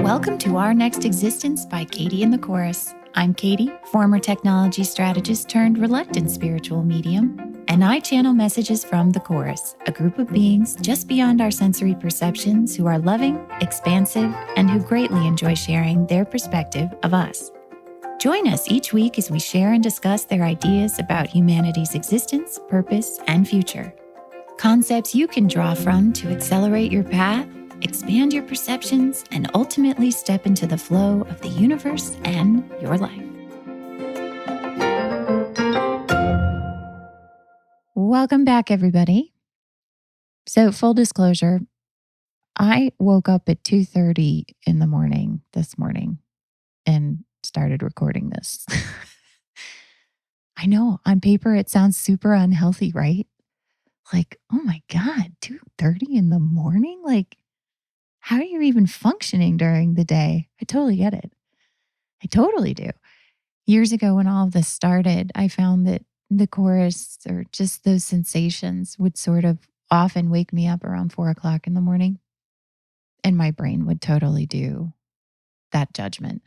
Welcome to Our Next Existence by Katie and the Chorus. I'm Katie, former technology strategist turned reluctant spiritual medium, and I channel messages from the Chorus, a group of beings just beyond our sensory perceptions who are loving, expansive, and who greatly enjoy sharing their perspective of us. Join us each week as we share and discuss their ideas about humanity's existence, purpose, and future. Concepts you can draw from to accelerate your path, expand your perceptions, and ultimately step into the flow of the universe and your life. Welcome back, everybody. So, full disclosure, I woke up at 2:30 in the morning this morning and started recording this. I know, on paper, it sounds super unhealthy, right? Like, oh my God, 2:30 in the morning? Like, how are you even functioning during the day? I totally get it. I totally do. Years ago, when all of this started, I found that the chorus or just those sensations would sort of often wake me up around 4 o'clock in the morning. And my brain would totally do that judgment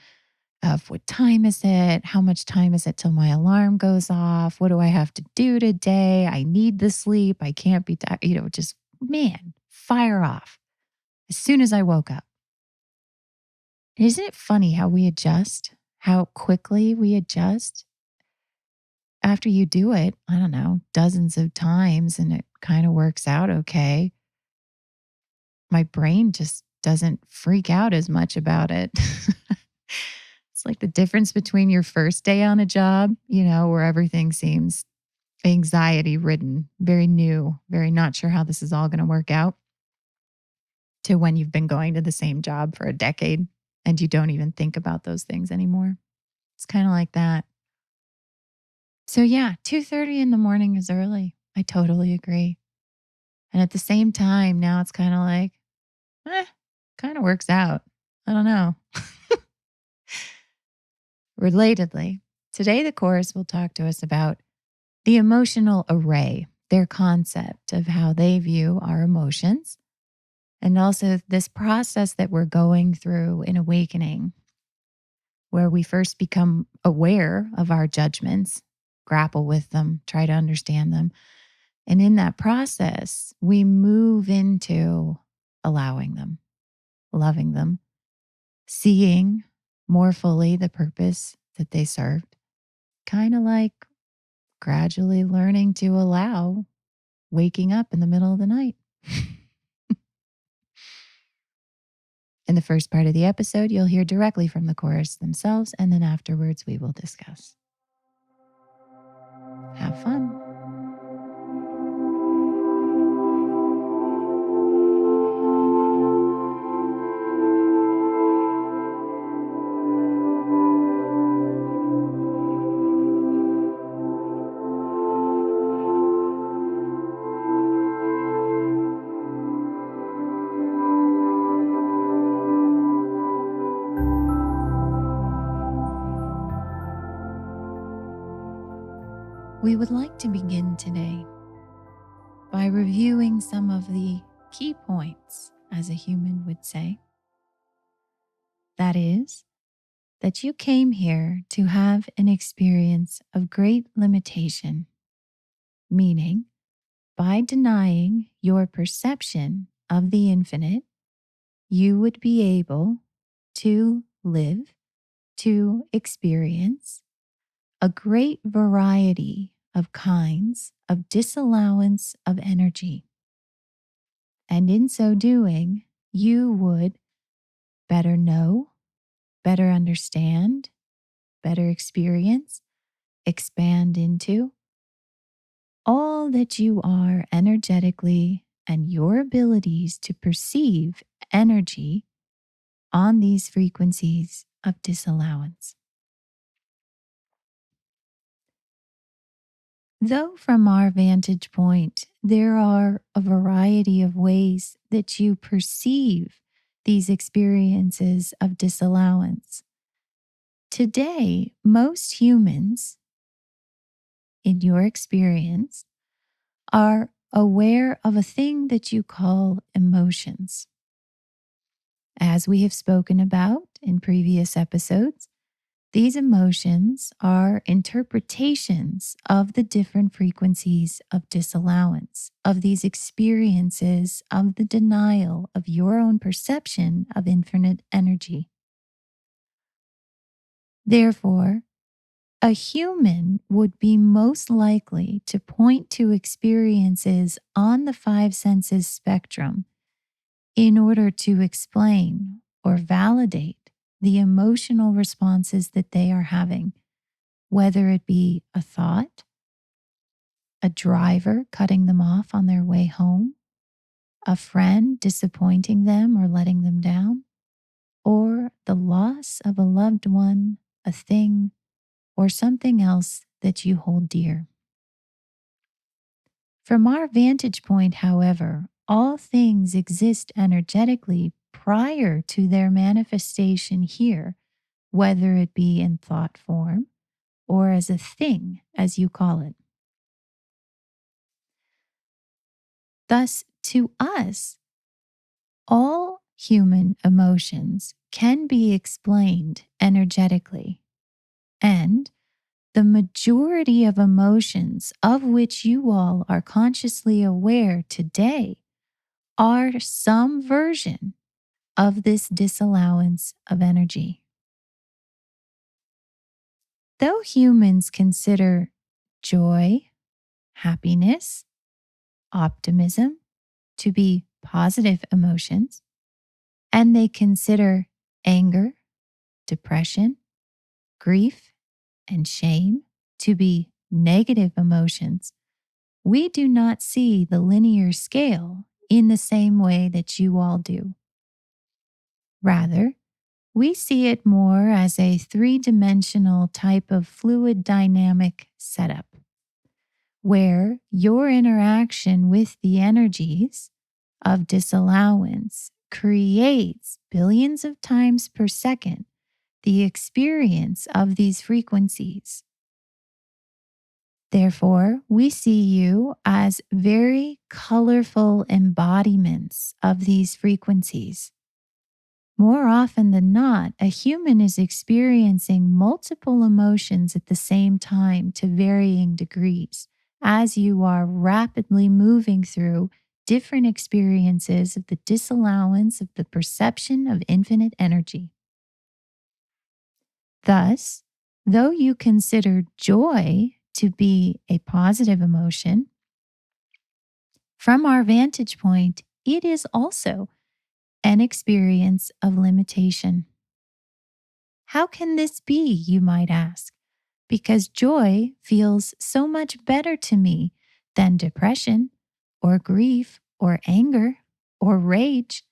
of what time is it? How much time is it till my alarm goes off? What do I have to do today? I need the sleep. I can't be, just, man, fire off as soon as I woke up. Isn't it funny how we adjust, how quickly we adjust? After you do it, I don't know, dozens of times and it kind of works out okay, my brain just doesn't freak out as much about it. It's like the difference between your first day on a job, where everything seems anxiety ridden, very new, very not sure how this is all going to work out, to when you've been going to the same job for a decade and you don't even think about those things anymore. It's kind of like that. So yeah, 2:30 in the morning is early. I totally agree. And at the same time, now it's kind of like, kind of works out. I don't know. Relatedly, today the chorus will talk to us about the emotional array, their concept of how they view our emotions, and also this process that we're going through in awakening, where we first become aware of our judgments, grapple with them, try to understand them. And in that process, we move into allowing them, loving them, seeing more fully the purpose that they served, kind of like gradually learning to allow waking up in the middle of the night. In the first part of the episode, you'll hear directly from the chorus themselves, and then afterwards we will discuss. Have fun. We would like to begin today by reviewing some of the key points, as a human would say. That is, that you came here to have an experience of great limitation, meaning by denying your perception of the infinite, you would be able to live, to experience a great variety of kinds of disallowance of energy. And in so doing, you would better know, better understand, better experience, expand into all that you are energetically and your abilities to perceive energy on these frequencies of disallowance. Though from our vantage point, there are a variety of ways that you perceive these experiences of disallowance, today, most humans, in your experience, are aware of a thing that you call emotions. As we have spoken about in previous episodes, these emotions are interpretations of the different frequencies of disallowance, of these experiences of the denial of your own perception of infinite energy. Therefore, a human would be most likely to point to experiences on the five senses spectrum in order to explain or validate the emotional responses that they are having, whether it be a thought, a driver cutting them off on their way home, a friend disappointing them or letting them down, or the loss of a loved one, a thing, or something else that you hold dear. From our vantage point, however, all things exist energetically prior to their manifestation here, whether it be in thought form or as a thing, as you call it. Thus, to us, all human emotions can be explained energetically, and the majority of emotions of which you all are consciously aware today are some version of this disallowance of energy. Though humans consider joy, happiness, optimism to be positive emotions, and they consider anger, depression, grief, and shame to be negative emotions, we do not see the linear scale in the same way that you all do. Rather, we see it more as a three-dimensional type of fluid dynamic setup, where your interaction with the energies of disallowance creates billions of times per second the experience of these frequencies. Therefore, we see you as very colorful embodiments of these frequencies. More often than not, a human is experiencing multiple emotions at the same time to varying degrees, as you are rapidly moving through different experiences of the disallowance of the perception of infinite energy. Thus, though you consider joy to be a positive emotion, from our vantage point, it is also an experience of limitation. How can this be, you might ask? Because joy feels so much better to me than depression or grief or anger or rage.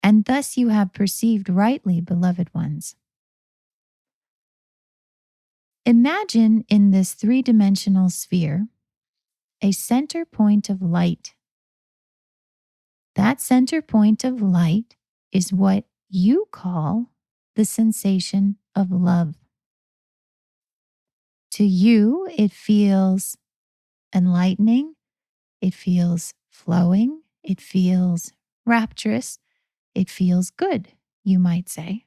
And thus you have perceived rightly, beloved ones. Imagine in this three-dimensional sphere a center point of light. That center point of light is what you call the sensation of love. To you, it feels enlightening, it feels flowing, it feels rapturous, it feels good, you might say.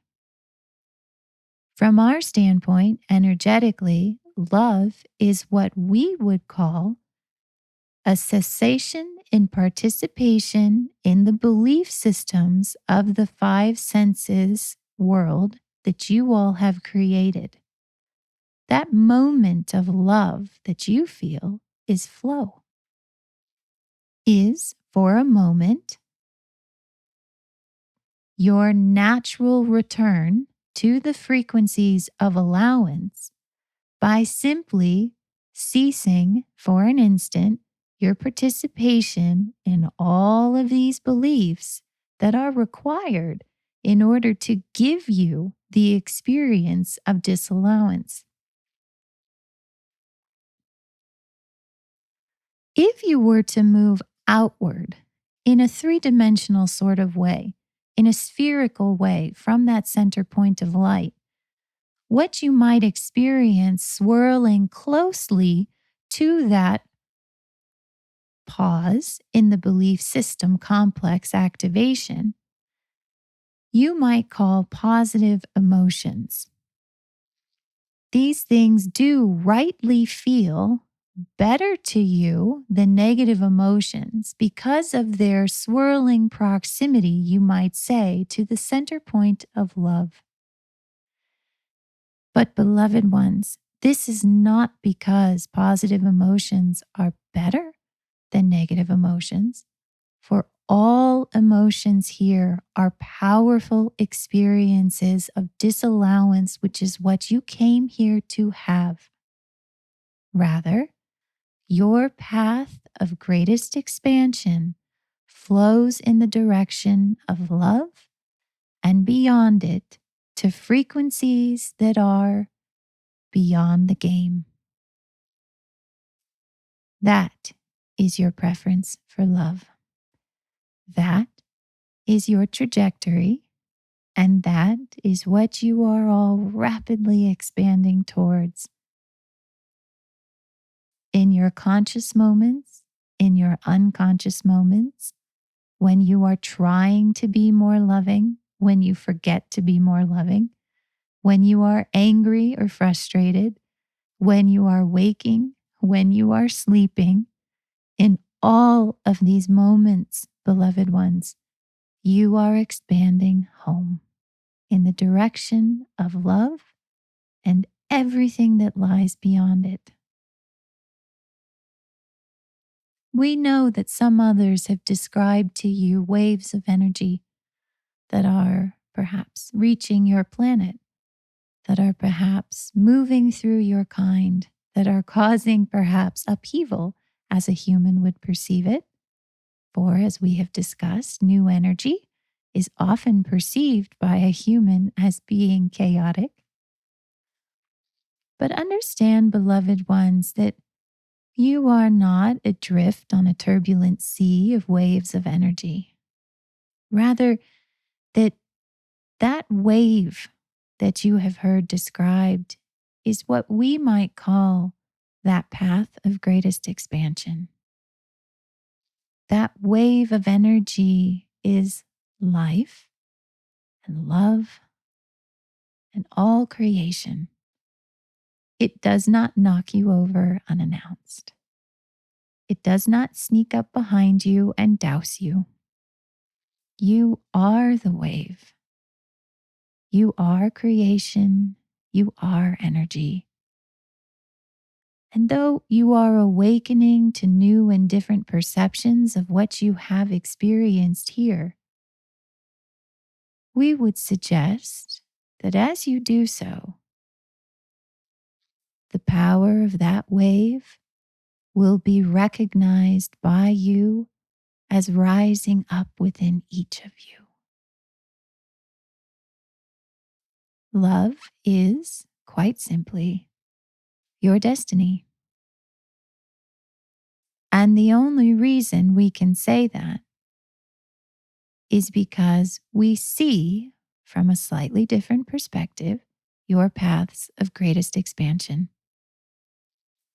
From our standpoint, energetically, love is what we would call a cessation in participation in the belief systems of the five senses world that you all have created. That moment of love that you feel is flow, is for a moment your natural return to the frequencies of allowance by simply ceasing for an instant your participation in all of these beliefs that are required in order to give you the experience of disallowance. If you were to move outward in a three-dimensional sort of way, in a spherical way from that center point of light, what you might experience swirling closely to that pause in the belief system complex activation you might call positive emotions. These things do rightly feel better to you than negative emotions because of their swirling proximity, you might say, to the center point of love. But, beloved ones, this is not because positive emotions are better than negative emotions, for all emotions here are powerful experiences of disallowance, which is what you came here to have. Rather, your path of greatest expansion flows in the direction of love and beyond it to frequencies that are beyond the game. That is your preference for love. That is your trajectory, and that is what you are all rapidly expanding towards. In your conscious moments, in your unconscious moments, when you are trying to be more loving, when you forget to be more loving, when you are angry or frustrated, when you are waking, when you are sleeping, in all of these moments, beloved ones, you are expanding home in the direction of love and everything that lies beyond it. We know that some others have described to you waves of energy that are perhaps reaching your planet, that are perhaps moving through your kind, that are causing perhaps upheaval as a human would perceive it. For as we have discussed, new energy is often perceived by a human as being chaotic. But understand, beloved ones, that you are not adrift on a turbulent sea of waves of energy. Rather, that wave that you have heard described is what we might call that path of greatest expansion. That wave of energy is life and love and all creation. It does not knock you over unannounced. It does not sneak up behind you and douse you. You are the wave. You are creation. You are energy. And though you are awakening to new and different perceptions of what you have experienced here, we would suggest that as you do so, the power of that wave will be recognized by you as rising up within each of you. Love is, quite simply, your destiny. And the only reason we can say that is because we see from a slightly different perspective your paths of greatest expansion.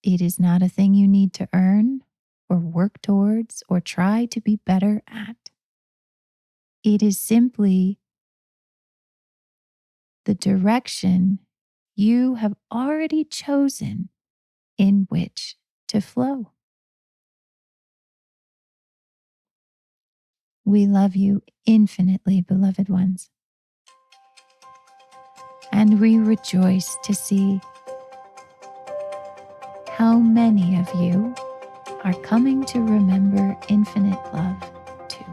It is not a thing you need to earn or work towards or try to be better at. It is simply the direction you have already chosen in which to flow. We love you infinitely, beloved ones, and we rejoice to see how many of you are coming to remember infinite love too.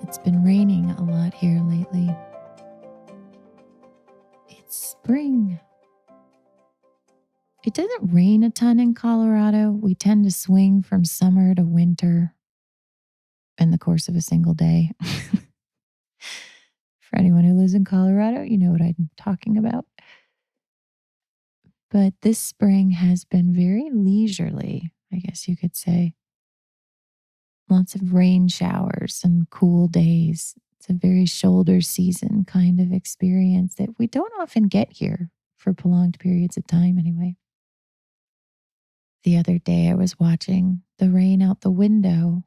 It's been raining a lot here lately. It's spring. It doesn't rain a ton in Colorado. We tend to swing from summer to winter. in the course of a single day. For anyone who lives in Colorado, you know what I'm talking about. But this spring has been very leisurely, I guess you could say. Lots of rain showers and cool days. It's a very shoulder season kind of experience that we don't often get here for prolonged periods of time, anyway. The other day, I was watching the rain out the window,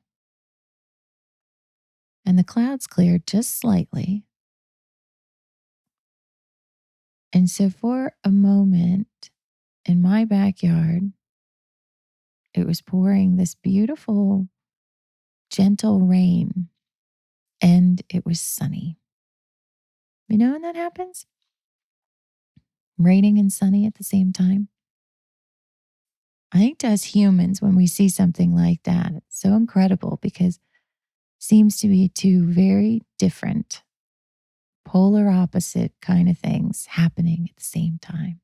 and the clouds cleared just slightly. And so, for a moment in my backyard, it was pouring this beautiful, gentle rain, and it was sunny. You know when that happens? Raining and sunny at the same time. I think to us humans, when we see something like that, it's so incredible because it seems to be two very different, polar opposite kind of things happening at the same time.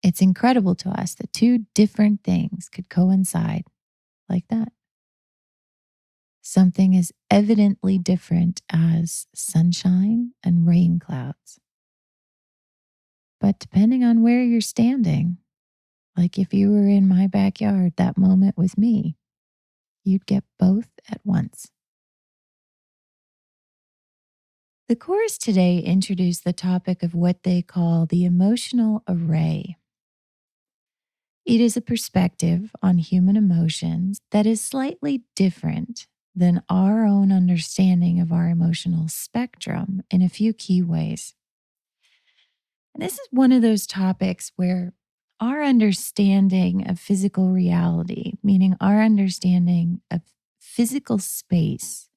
It's incredible to us that two different things could coincide like that. Something as evidently different as sunshine and rain clouds. But depending on where you're standing, like if you were in my backyard that moment with me, you'd get both at once. The chorus today introduced the topic of what they call the emotional array. It is a perspective on human emotions that is slightly different than our own understanding of our emotional spectrum in a few key ways. And this is one of those topics where our understanding of physical reality, meaning our understanding of physical space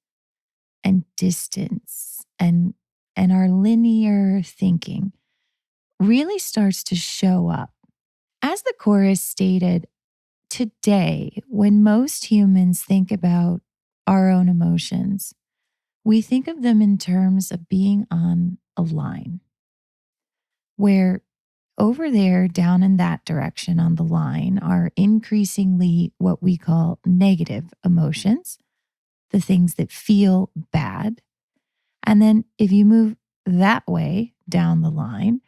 and distance and our linear thinking really starts to show up. As the chorus stated, today, when most humans think about our own emotions, we think of them in terms of being on a line, where over there, down in that direction on the line, are increasingly what we call negative emotions, the things that feel bad. And then if you move that way down the line,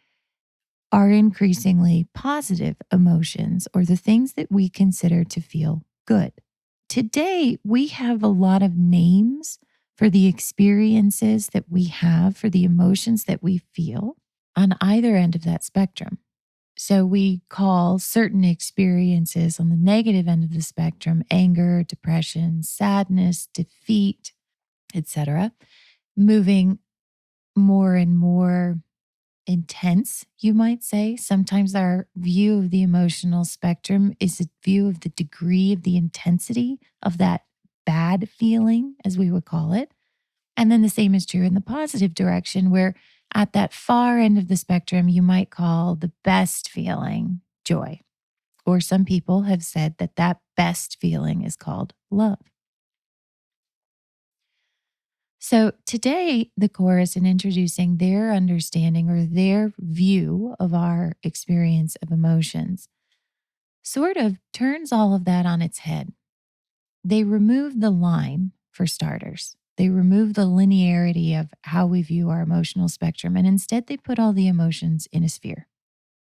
are increasingly positive emotions or the things that we consider to feel good. Today, we have a lot of names for the experiences that we have, for the emotions that we feel on either end of that spectrum. So we call certain experiences on the negative end of the spectrum anger, depression, sadness, defeat, etc., moving more and more intense, you might say. Sometimes our view of the emotional spectrum is a view of the degree of the intensity of that bad feeling, as we would call it. And then the same is true in the positive direction, where at that far end of the spectrum, you might call the best feeling joy. Or some people have said that that best feeling is called love. So today, the chorus, in introducing their understanding or their view of our experience of emotions, sort of turns all of that on its head. They remove the line, for starters. They remove the linearity of how we view our emotional spectrum, and instead they put all the emotions in a sphere,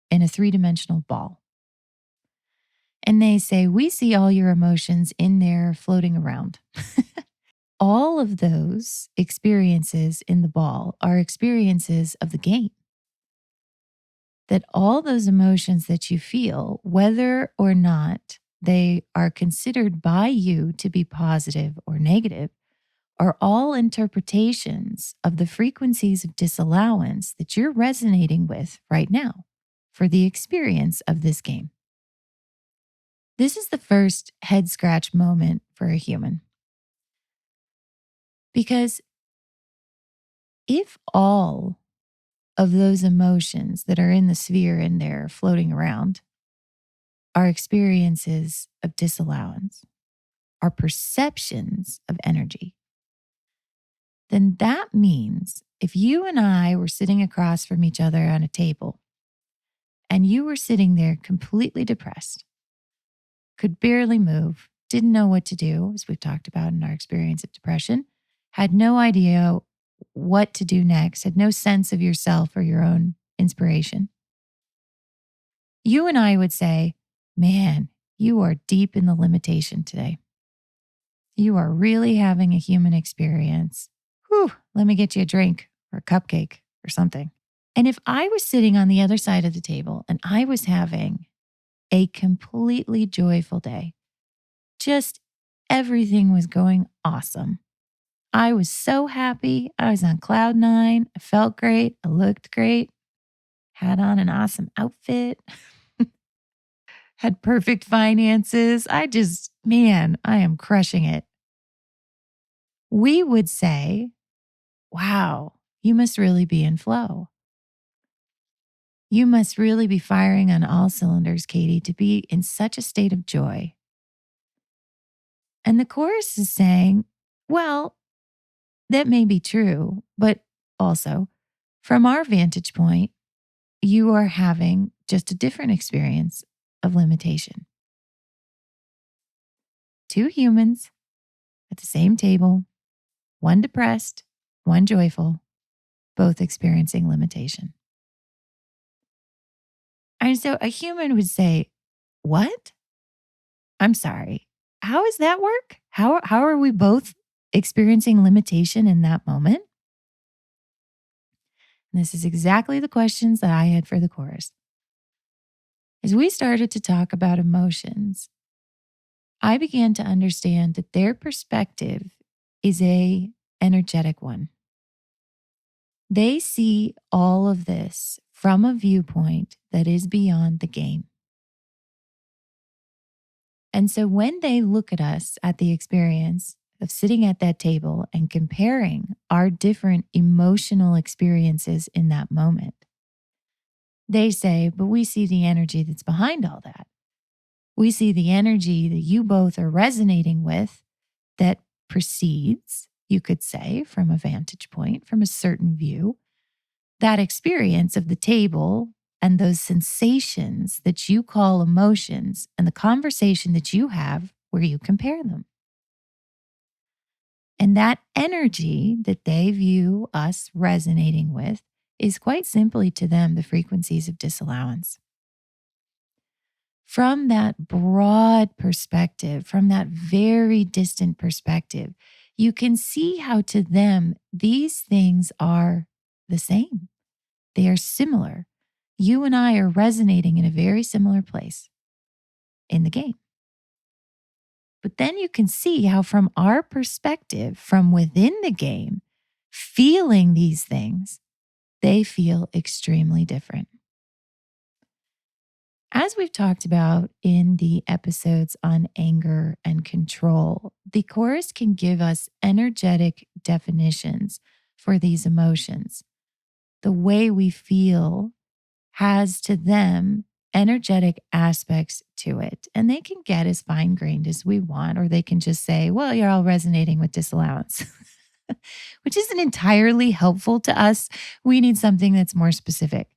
in a three-dimensional ball. And they say, we see all your emotions in there floating around. All of those experiences in the ball are experiences of the game. That all those emotions that you feel, whether or not they are considered by you to be positive or negative, are all interpretations of the frequencies of disallowance that you're resonating with right now for the experience of this game. This is the first head scratch moment for a human. Because if all of those emotions that are in the sphere in there floating around are experiences of disallowance, are perceptions of energy, then that means if you and I were sitting across from each other on a table and you were sitting there completely depressed, could barely move, didn't know what to do, as we've talked about in our experience of depression, had no idea what to do next, had no sense of yourself or your own inspiration. You and I would say, man, you are deep in the limitation today. You are really having a human experience. Whew, let me get you a drink or a cupcake or something. And if I was sitting on the other side of the table and I was having a completely joyful day, just everything was going awesome. I was so happy. I was on cloud nine. I felt great. I looked great. Had on an awesome outfit. Had perfect finances. Man, I am crushing it. We would say, wow, you must really be in flow. You must really be firing on all cylinders, Katie, to be in such a state of joy. And the chorus is saying, well, that may be true, but also from our vantage point, you are having just a different experience of limitation. Two humans at the same table, one depressed, one joyful, both experiencing limitation. And so a human would say, what? I'm sorry. How does that work? How are we both experiencing limitation in that moment? And this is exactly the questions that I had for the chorus. As we started to talk about emotions, I began to understand that their perspective is a energetic one. They see all of this from a viewpoint that is beyond the game. And so when they look at us at the experience of sitting at that table and comparing our different emotional experiences in that moment, they say, but we see the energy that's behind all that. We see the energy that you both are resonating with that precedes, you could say, from a vantage point, from a certain view, that experience of the table and those sensations that you call emotions and the conversation that you have where you compare them. And that energy that they view us resonating with is quite simply to them the frequencies of disallowance. From that broad perspective, from that very distant perspective, you can see how to them these things are the same. They are similar. You and I are resonating in a very similar place in the game. But then you can see how, from our perspective, from within the game, feeling these things, they feel extremely different. As we've talked about in the episodes on anger and control, the chorus can give us energetic definitions for these emotions. The way we feel has to them energetic aspects to it. And they can get as fine grained as we want, or they can just say, well, you're all resonating with disallowance, which isn't entirely helpful to us. We need something that's more specific.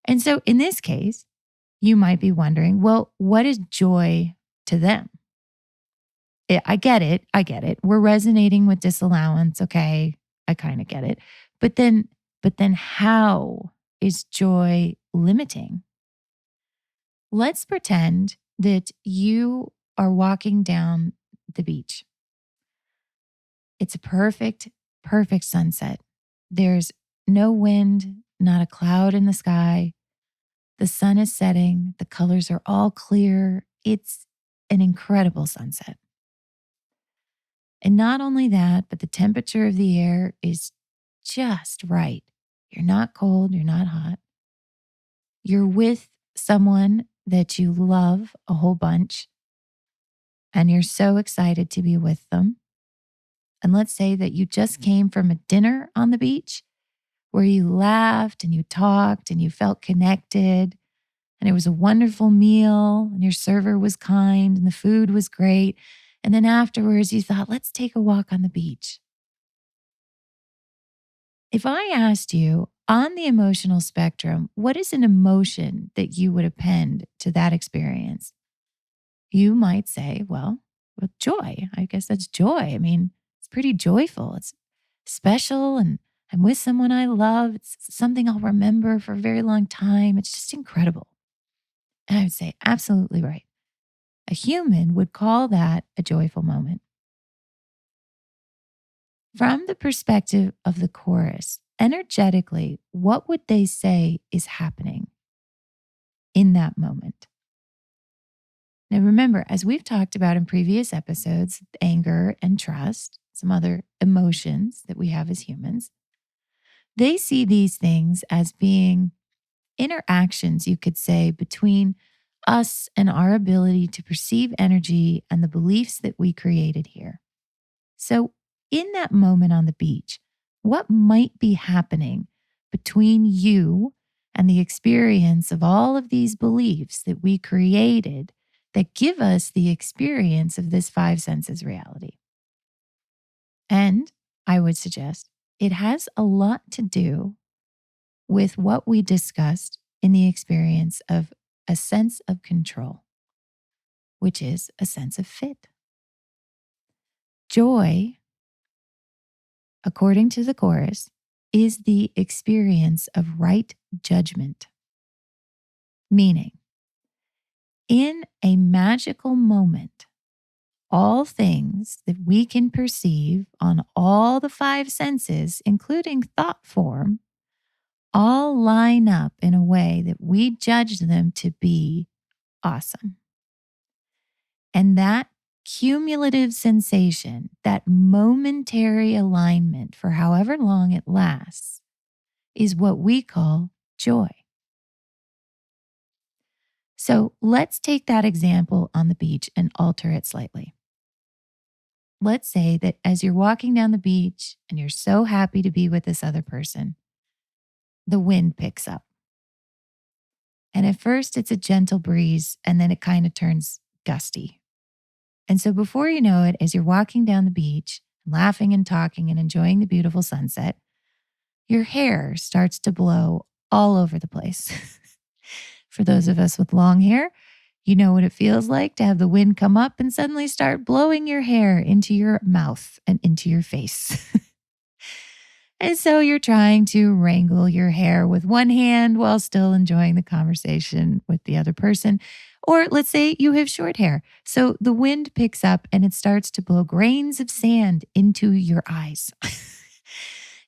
And so in this case, you might be wondering, well, what is joy to them? I get it. I get it. We're resonating with disallowance. Okay. I kind of get it. But then how is joy limiting? Let's pretend that you are walking down the beach. It's a perfect, perfect sunset. There's no wind, not a cloud in the sky. The sun is setting. The colors are all clear. It's an incredible sunset. And not only that, but the temperature of the air is just right. You're not cold. You're not hot. You're with someone that you love a whole bunch, and you're so excited to be with them. And let's say that you just came from a dinner on the beach where you laughed and you talked and you felt connected, and it was a wonderful meal, and your server was kind and the food was great. And then afterwards you thought, let's take a walk on the beach. If I asked you on the emotional spectrum, what is an emotion that you would append to that experience? You might say, well, with joy, I guess that's joy. I mean, it's pretty joyful. It's special and I'm with someone I love. It's something I'll remember for a very long time. It's just incredible. And I would say, absolutely right. A human would call that a joyful moment. From the perspective of the chorus, energetically, what would they say is happening in that moment? Now, remember, as we've talked about in previous episodes, anger and trust, some other emotions that we have as humans, they see these things as being interactions, you could say, between us and our ability to perceive energy and the beliefs that we created here. So, in that moment on the beach, what might be happening between you and the experience of all of these beliefs that we created that give us the experience of this five senses reality? And I would suggest it has a lot to do with what we discussed in the experience of a sense of control, which is a sense of fit. Joy, according to the chorus, is the experience of right judgment, meaning in a magical moment, all things that we can perceive on all the five senses, including thought form, all line up in a way that we judge them to be awesome. And that cumulative sensation, that momentary alignment for however long it lasts, is what we call joy. So let's take that example on the beach and alter it slightly. Let's say that as you're walking down the beach and you're so happy to be with this other person, the wind picks up. And at first it's a gentle breeze and then it kind of turns gusty. And so before you know it, as you're walking down the beach, laughing and talking and enjoying the beautiful sunset, your hair starts to blow all over the place. For those of us with long hair, you know what it feels like to have the wind come up and suddenly start blowing your hair into your mouth and into your face. And so you're trying to wrangle your hair with one hand while still enjoying the conversation with the other person. Or let's say you have short hair. So the wind picks up and it starts to blow grains of sand into your eyes.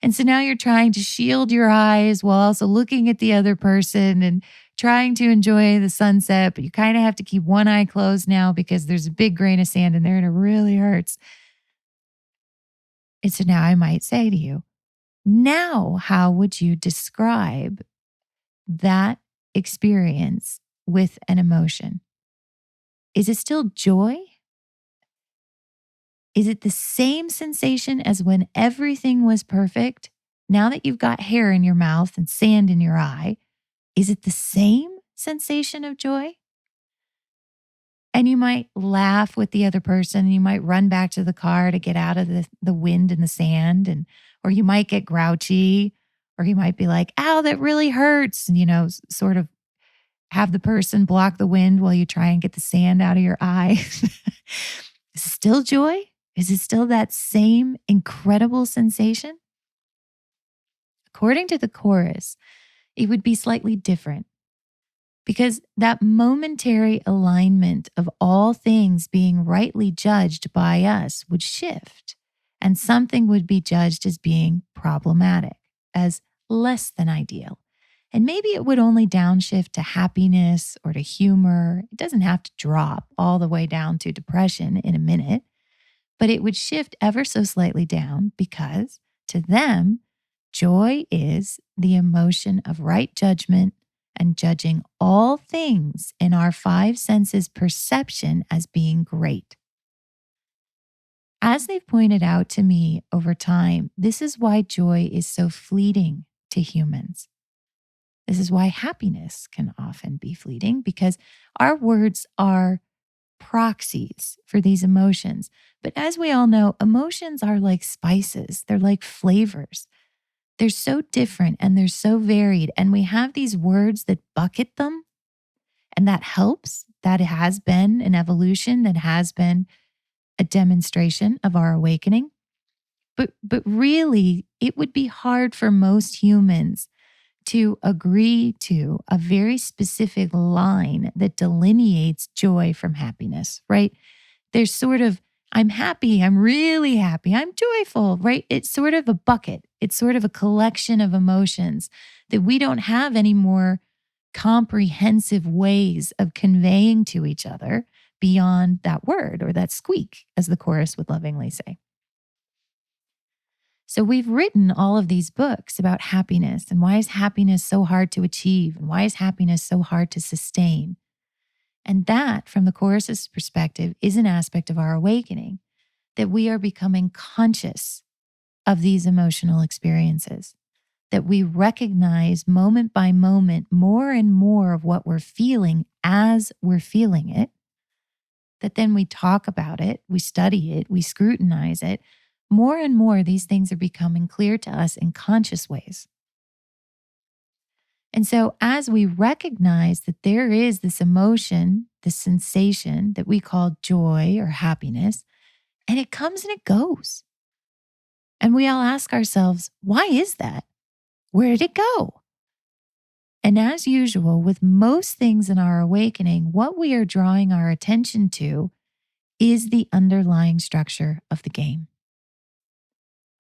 And so now you're trying to shield your eyes while also looking at the other person and trying to enjoy the sunset, but you kind of have to keep one eye closed now because there's a big grain of sand in there and it really hurts. And so now I might say to you, now how would you describe that experience with an emotion? Is it still joy? Is it the same sensation as when everything was perfect? Now that you've got hair in your mouth and sand in your eye, is it the same sensation of joy? And you might laugh with the other person and you might run back to the car to get out of the wind and the sand, or you might get grouchy, or you might be like, ow, that really hurts. And, sort of have the person block the wind while you try and get the sand out of your eye. Is it still joy? Is it still that same incredible sensation? According to the chorus, it would be slightly different because that momentary alignment of all things being rightly judged by us would shift, and something would be judged as being problematic, as less than ideal. And maybe it would only downshift to happiness or to humor. It doesn't have to drop all the way down to depression in a minute, but it would shift ever so slightly down because to them, joy is the emotion of right judgment and judging all things in our five senses perception as being great. As they've pointed out to me over time, this is why joy is so fleeting to humans. This is why happiness can often be fleeting because our words are proxies for these emotions. But as we all know, emotions are like spices, they're like flavors. They're so different and they're so varied. And we have these words that bucket them. And that helps. that has been an evolution, that has been a demonstration of our awakening. But really, it would be hard for most humans to agree to a very specific line that delineates joy from happiness, right? There's sort of, I'm happy, I'm really happy, I'm joyful, right? It's sort of a bucket. It's sort of a collection of emotions that we don't have any more comprehensive ways of conveying to each other beyond that word or that squeak, as the chorus would lovingly say. So we've written all of these books about happiness and why is happiness so hard to achieve and why is happiness so hard to sustain. And that, from the chorus's perspective, is an aspect of our awakening, that we are becoming conscious of these emotional experiences, that we recognize moment by moment more and more of what we're feeling as we're feeling it, that then we talk about it, we study it, we scrutinize it. More and more, these things are becoming clear to us in conscious ways. And so, as we recognize that there is this emotion, this sensation that we call joy or happiness, and it comes and it goes. And we all ask ourselves, why is that? Where did it go? And as usual, with most things in our awakening, what we are drawing our attention to is the underlying structure of the game.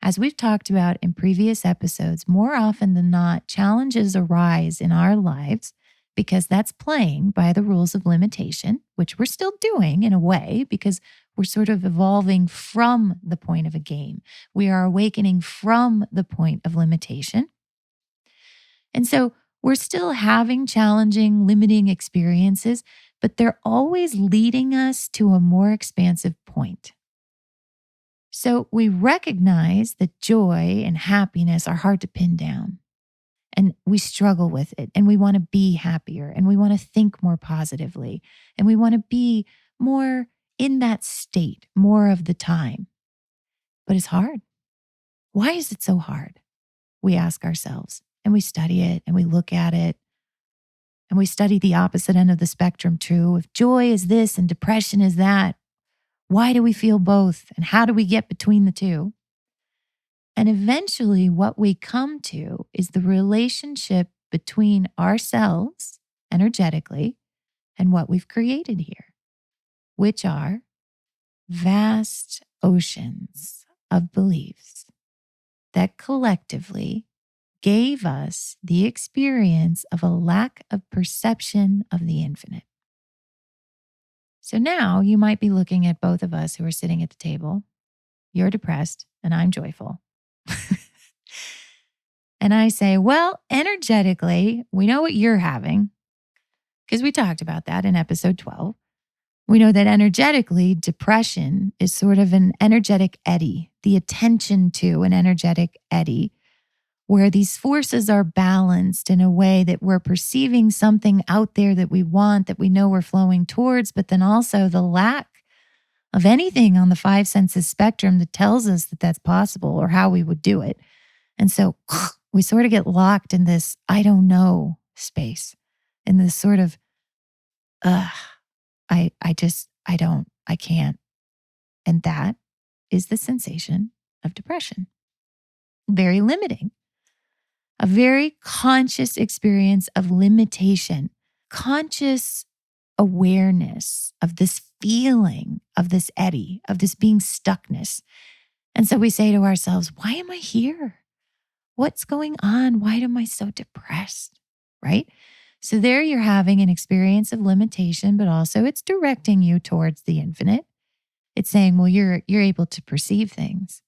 As we've talked about in previous episodes, more often than not, challenges arise in our lives because that's playing by the rules of limitation, which we're still doing in a way because we're sort of evolving from the point of a game. We are awakening from the point of limitation. And so we're still having challenging, limiting experiences, but they're always leading us to a more expansive point. So we recognize that joy and happiness are hard to pin down, and we struggle with it, and we want to be happier, and we want to think more positively, and we want to be more in that state more of the time. But it's hard. Why is it so hard? We ask ourselves, and we study it, and we look at it, and we study the opposite end of the spectrum too. If joy is this and depression is that, why do we feel both? And how do we get between the two? And eventually, what we come to is the relationship between ourselves energetically and what we've created here, which are vast oceans of beliefs that collectively gave us the experience of a lack of perception of the infinite. So now you might be looking at both of us who are sitting at the table. You're depressed and I'm joyful. And I say, well, energetically, we know what you're having because we talked about that in episode 12. We know that energetically, depression is sort of an energetic eddy, the attention to an energetic eddy, where these forces are balanced in a way that we're perceiving something out there that we want, that we know we're flowing towards, but then also the lack of anything on the five senses spectrum that tells us that that's possible or how we would do it. And so we sort of get locked in this I don't know space, in this sort of, I can't. And that is the sensation of depression. Very limiting. A very conscious experience of limitation, conscious awareness of this feeling of this eddy, of this being stuckness. And so we say to ourselves, why am I here? What's going on? Why am I so depressed? Right? So there you're having an experience of limitation, but also it's directing you towards the infinite. It's saying, well, you're able to perceive things,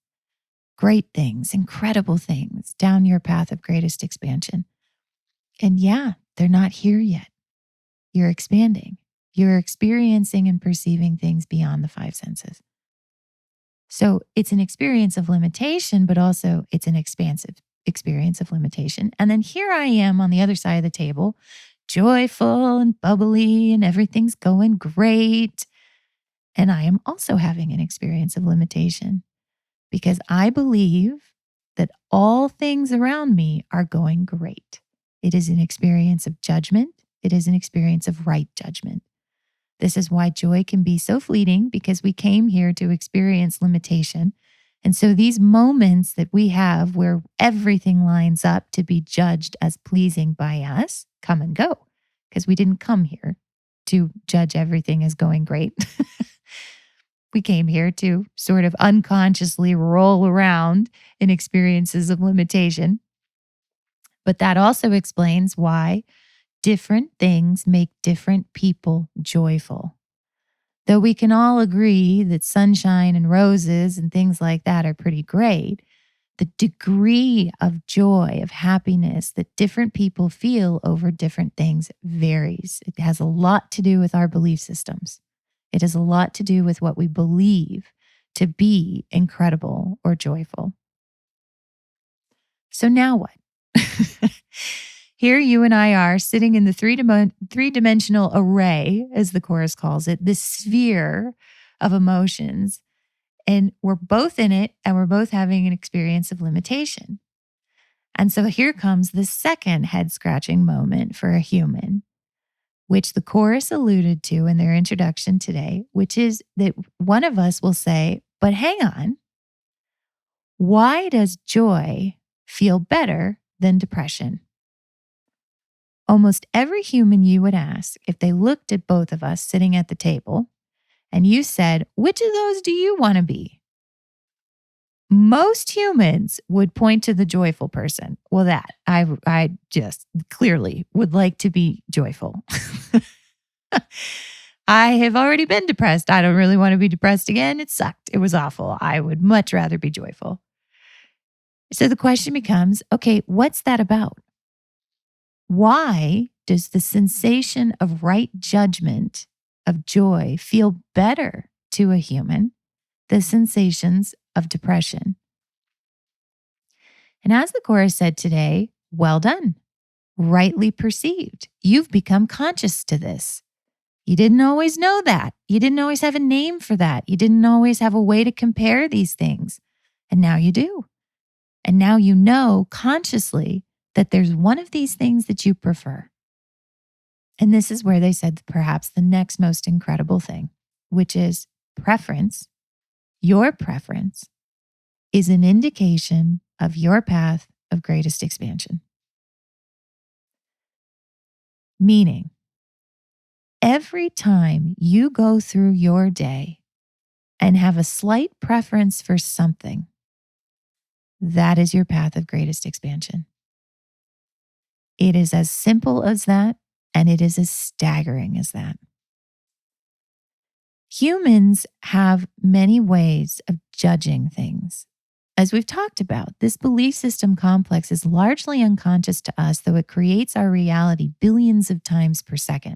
great things, incredible things down your path of greatest expansion. And yeah, they're not here yet. You're expanding. You're experiencing and perceiving things beyond the five senses. So it's an experience of limitation, but also it's an expansive experience of limitation. And then here I am on the other side of the table, joyful and bubbly, and everything's going great. And I am also having an experience of limitation because I believe that all things around me are going great. It is an experience of judgment. It is an experience of right judgment. This is why joy can be so fleeting, because we came here to experience limitation. And so these moments that we have where everything lines up to be judged as pleasing by us come and go, because we didn't come here to judge everything as going great. We came here to sort of unconsciously roll around in experiences of limitation. But that also explains why different things make different people joyful. Though we can all agree that sunshine and roses and things like that are pretty great, the degree of joy, of happiness that different people feel over different things varies. It has a lot to do with our belief systems. It has a lot to do with what we believe to be incredible or joyful. So now what? Here you and I are sitting in the three-dimensional array, as the chorus calls it, this sphere of emotions. And we're both in it, and we're both having an experience of limitation. And so here comes the second head-scratching moment for a human, which the chorus alluded to in their introduction today, which is that one of us will say, but hang on, why does joy feel better than depression? Almost every human you would ask, if they looked at both of us sitting at the table and you said, which of those do you want to be? Most humans would point to the joyful person. Well, that I just clearly would like to be joyful. I have already been depressed. I don't really want to be depressed again. It sucked. It was awful. I would much rather be joyful. So the question becomes, okay, what's that about? Why does the sensation of right judgment, of joy, feel better to a human than sensations of depression? And as the chorus said today, well done, rightly perceived. You've become conscious to this. You didn't always know that. You didn't always have a name for that. You didn't always have a way to compare these things. And now you do. And now you know consciously that there's one of these things that you prefer. And this is where they said perhaps the next most incredible thing, which is preference. Your preference is an indication of your path of greatest expansion. Meaning, every time you go through your day and have a slight preference for something, that is your path of greatest expansion. It is as simple as that, and it is as staggering as that. Humans have many ways of judging things. As we've talked about, this belief system complex is largely unconscious to us, though it creates our reality billions of times per second.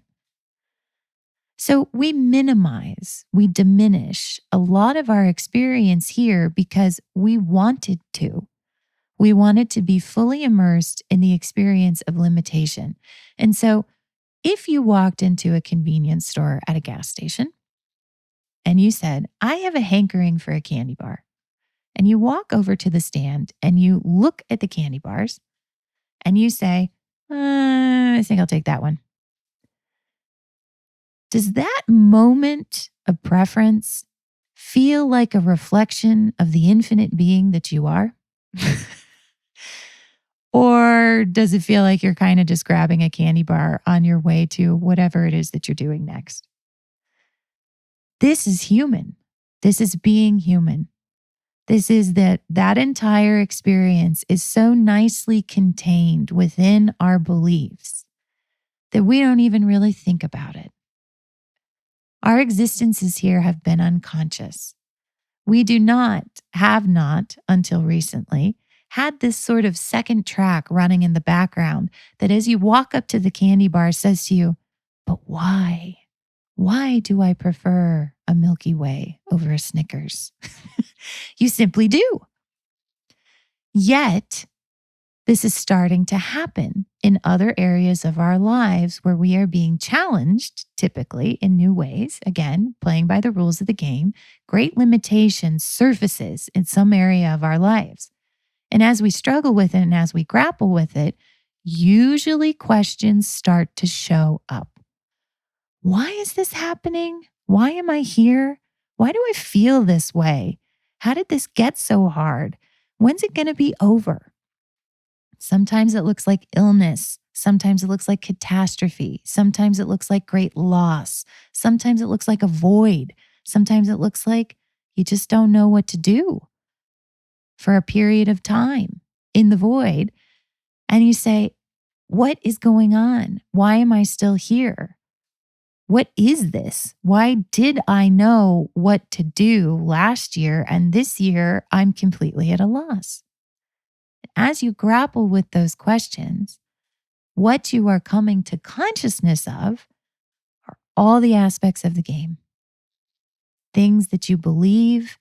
So we minimize, we diminish a lot of our experience here because we wanted to. We wanted to be fully immersed in the experience of limitation. And so if you walked into a convenience store at a gas station and you said, I have a hankering for a candy bar, and you walk over to the stand and you look at the candy bars and you say, I think I'll take that one. Does that moment of preference feel like a reflection of the infinite being that you are? Or does it feel like you're kind of just grabbing a candy bar on your way to whatever it is that you're doing next? This is human. This is being human. This is that entire experience is so nicely contained within our beliefs that we don't even really think about it. Our existences here have been unconscious. We have not until recently had this sort of second track running in the background that as you walk up to the candy bar says to you, but why? Why do I prefer a Milky Way over a Snickers? You simply do. Yet, this is starting to happen in other areas of our lives where we are being challenged, typically in new ways, again, playing by the rules of the game. Great limitation surfaces in some area of our lives. And as we struggle with it and as we grapple with it, usually questions start to show up. Why is this happening? Why am I here? Why do I feel this way? How did this get so hard? When's it going to be over? Sometimes it looks like illness. Sometimes it looks like catastrophe. Sometimes it looks like great loss. Sometimes it looks like a void. Sometimes it looks like you just don't know what to do for a period of time in the void. And you say, what is going on? Why am I still here? What is this? Why did I know what to do last year and this year I'm completely at a loss? As you grapple with those questions, what you are coming to consciousness of are all the aspects of the game. Things that you believe,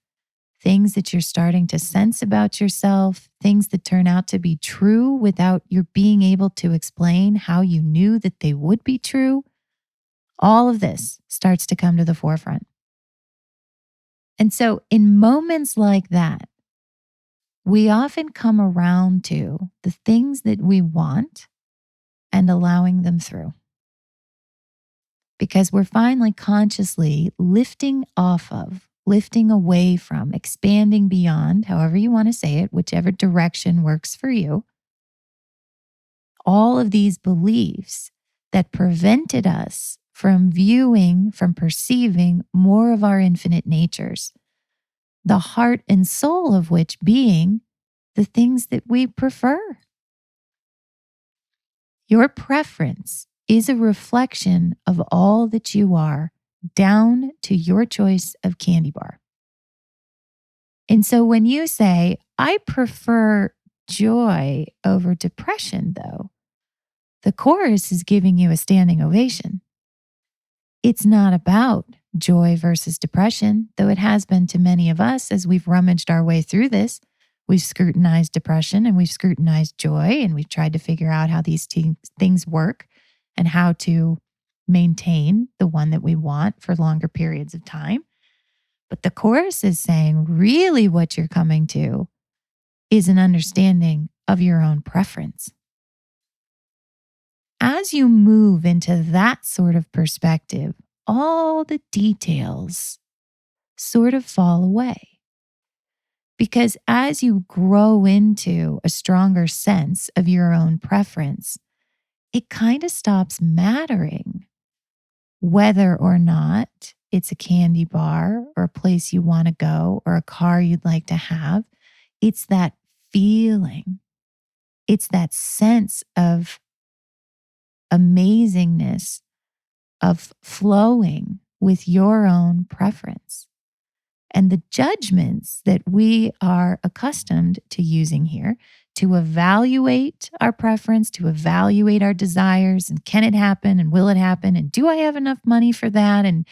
things that you're starting to sense about yourself, things that turn out to be true without your being able to explain how you knew that they would be true. All of this starts to come to the forefront. And so in moments like that, we often come around to the things that we want and allowing them through. Because we're finally consciously lifting off of, lifting away from, expanding beyond, however you want to say it, whichever direction works for you, all of these beliefs that prevented us from viewing, from perceiving more of our infinite natures, the heart and soul of which being the things that we prefer. Your preference is a reflection of all that you are, down to your choice of candy bar. And so when you say, I prefer joy over depression, though, the chorus is giving you a standing ovation. It's not about joy versus depression, though it has been to many of us as we've rummaged our way through this. We've scrutinized depression and we've scrutinized joy, and we've tried to figure out how these things work and how to maintain the one that we want for longer periods of time. But the chorus is saying really what you're coming to is an understanding of your own preference. As you move into that sort of perspective, all the details sort of fall away. Because as you grow into a stronger sense of your own preference, it kind of stops mattering whether or not it's a candy bar or a place you want to go or a car you'd like to have. It's that feeling. It's that sense of amazingness, of flowing with your own preference. And the judgments that we are accustomed to using here to evaluate our preference, to evaluate our desires, and can it happen and will it happen? And do I have enough money for that? And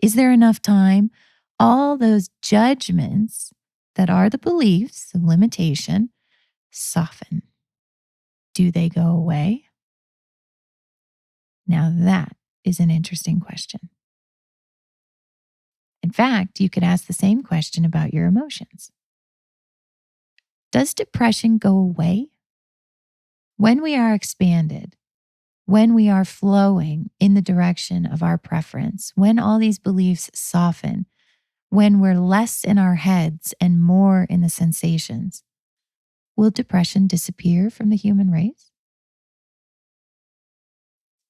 is there enough time? All those judgments that are the beliefs of limitation soften. Do they go away? Now that is an interesting question. In fact, you could ask the same question about your emotions. Does depression go away? When we are expanded, when we are flowing in the direction of our preference, when all these beliefs soften, when we're less in our heads and more in the sensations, will depression disappear from the human race?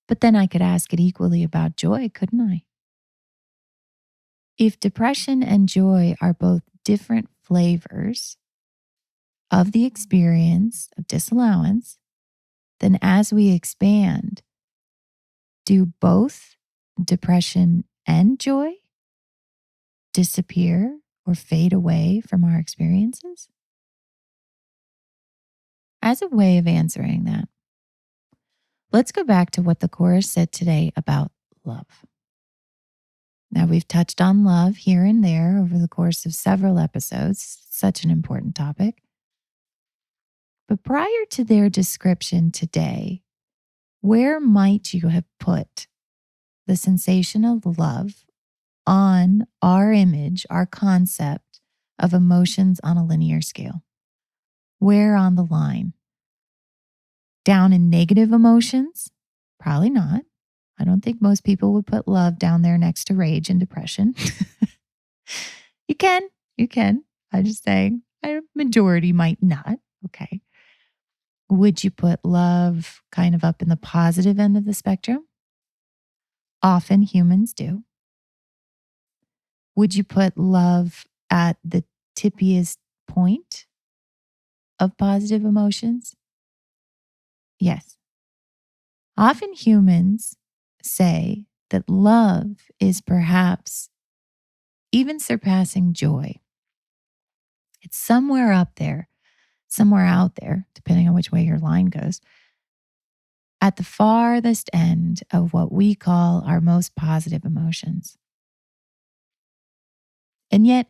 But then I could ask it equally about joy, couldn't I? If depression and joy are both different flavors of the experience of disallowance, then as we expand, do both depression and joy disappear or fade away from our experiences? As a way of answering that, let's go back to what the chorus said today about love. Now, we've touched on love here and there over the course of several episodes, such an important topic. But prior to their description today, where might you have put the sensation of love on our image, our concept of emotions on a linear scale? Where on the line? Down in negative emotions? Probably not. I don't think most people would put love down there next to rage and depression. You can, you can. I'm just saying, a majority might not. Okay. Would you put love kind of up in the positive end of the spectrum? Often humans do. Would you put love at the tippiest point of positive emotions? Yes. Often humans say that love is perhaps even surpassing joy. It's somewhere up there, somewhere out there, depending on which way your line goes, at the farthest end of what we call our most positive emotions. And yet,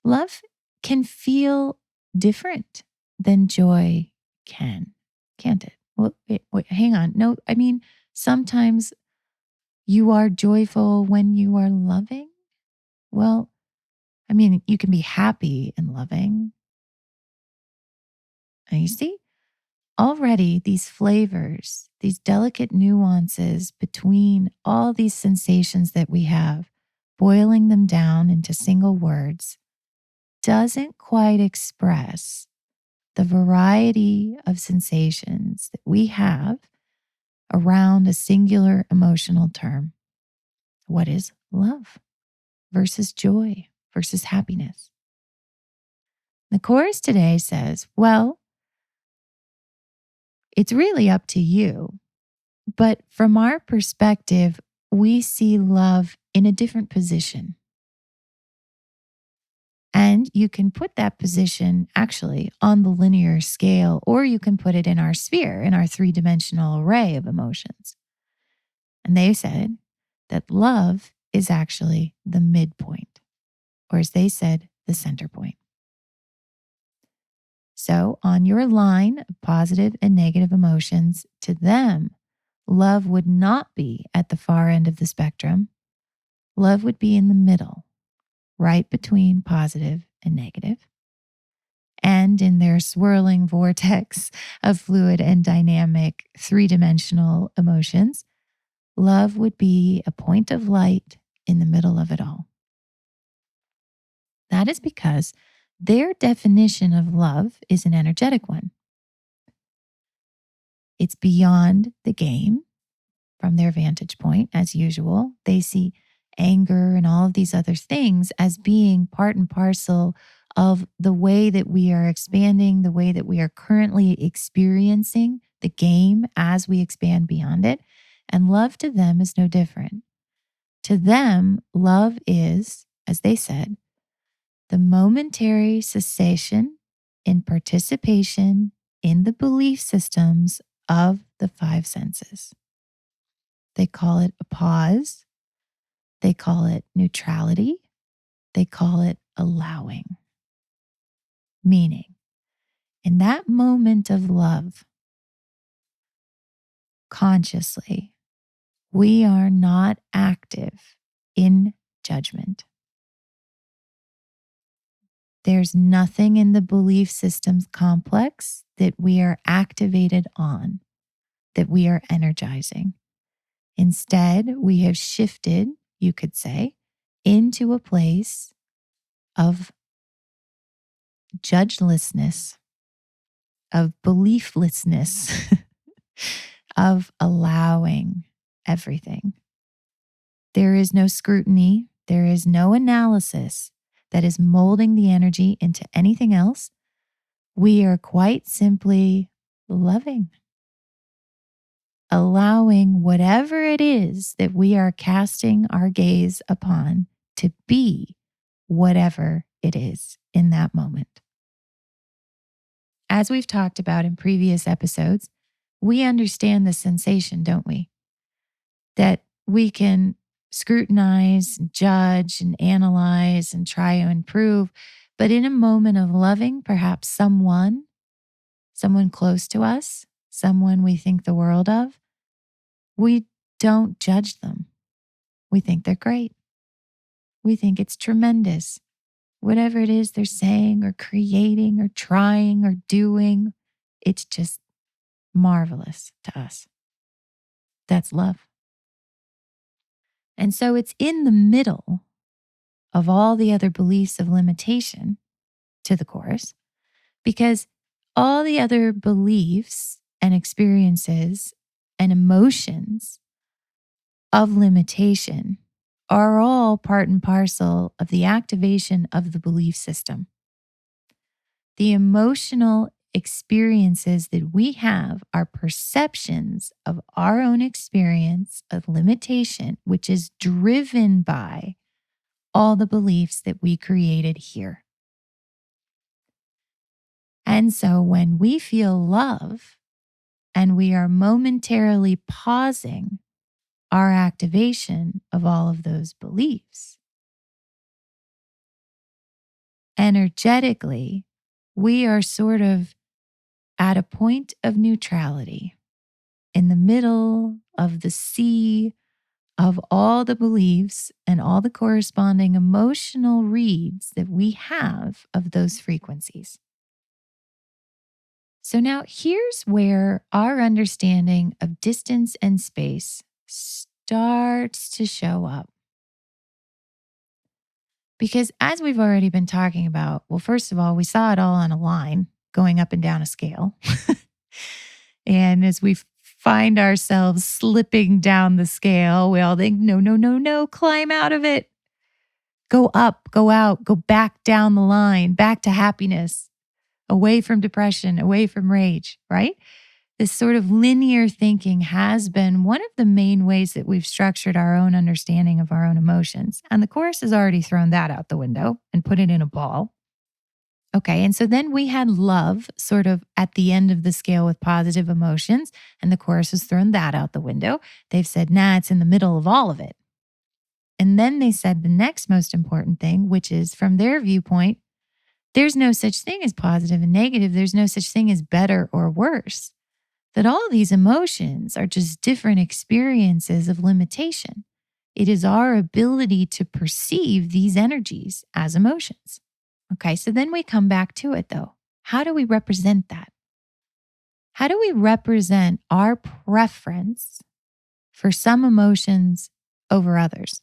love can feel different than joy can, can't it? Well, wait, hang on. No, I mean, sometimes you are joyful when you are loving. Well, I mean, you can be happy and loving. And you see, already these flavors, these delicate nuances between all these sensations that we have, boiling them down into single words, doesn't quite express the variety of sensations that we have around a singular emotional term. What is love versus joy versus happiness? The chorus today says, well, it's really up to you. But from our perspective, we see love in a different position. And you can put that position actually on the linear scale, or you can put it in our sphere, in our three-dimensional array of emotions. And they said that love is actually the midpoint, or as they said, the center point. So on your line of positive and negative emotions, to them, love would not be at the far end of the spectrum. Love would be in the middle, right between positive and negative. And in their swirling vortex of fluid and dynamic three-dimensional emotions, love would be a point of light in the middle of it all. That is because their definition of love is an energetic one. It's beyond the game from their vantage point, as usual. They see anger and all of these other things as being part and parcel of the way that we are expanding, the way that we are currently experiencing the game as we expand beyond it. And love to them is no different. To them, love is, as they said, the momentary cessation in participation in the belief systems of the five senses. They call it a pause. They call it neutrality. They call it allowing. Meaning, in that moment of love, consciously, we are not active in judgment. There's nothing in the belief systems complex that we are activated on, that we are energizing. Instead, we have shifted, you could say, into a place of judgelessness, of belieflessness, of allowing everything. There is no scrutiny. There is no analysis that is molding the energy into anything else. We are quite simply loving, allowing whatever it is that we are casting our gaze upon to be whatever it is in that moment. As we've talked about in previous episodes, we understand the sensation, don't we? That we can scrutinize, and judge, and analyze, and try to improve. But in a moment of loving, perhaps someone close to us, someone we think the world of, we don't judge them. We think they're great. We think it's tremendous. Whatever it is they're saying or creating or trying or doing, it's just marvelous to us. That's love. And so it's in the middle of all the other beliefs of limitation to the Course, because all the other beliefs and experiences and emotions of limitation are all part and parcel of the activation of the belief system. The emotional experiences that we have are perceptions of our own experience of limitation, which is driven by all the beliefs that we created here. And so when we feel love and we are momentarily pausing our activation of all of those beliefs, energetically, we are sort of at a point of neutrality in the middle of the sea of all the beliefs and all the corresponding emotional reads that we have of those frequencies. So now here's where our understanding of distance and space starts to show up. Because as we've already been talking about, well, first of all, we saw it all on a line going up and down a scale. And as we find ourselves slipping down the scale, we all think, no, no, no, no, climb out of it. Go up, go out, go back down the line, back to happiness, away from depression, away from rage, right? This sort of linear thinking has been one of the main ways that we've structured our own understanding of our own emotions. And the Course has already thrown that out the window and put it in a ball. Okay, and so then we had love sort of at the end of the scale with positive emotions, and the Course has thrown that out the window. They've said, nah, it's in the middle of all of it. And then they said the next most important thing, which is from their viewpoint, there's no such thing as positive and negative. There's no such thing as better or worse. That all these emotions are just different experiences of limitation. It is our ability to perceive these energies as emotions. Okay, so then we come back to it though. How do we represent that? How do we represent our preference for some emotions over others?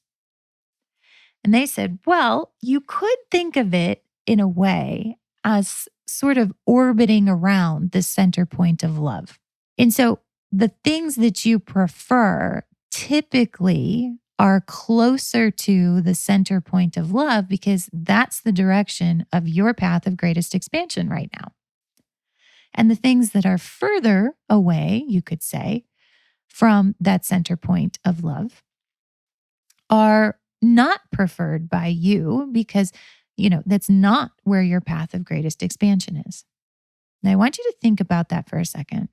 And they said, well, you could think of it in a way as sort of orbiting around the center point of love. And so the things that you prefer typically are closer to the center point of love because that's the direction of your path of greatest expansion right now. And the things that are further away, you could say, from that center point of love are not preferred by you because, that's not where your path of greatest expansion is. Now, I want you to think about that for a second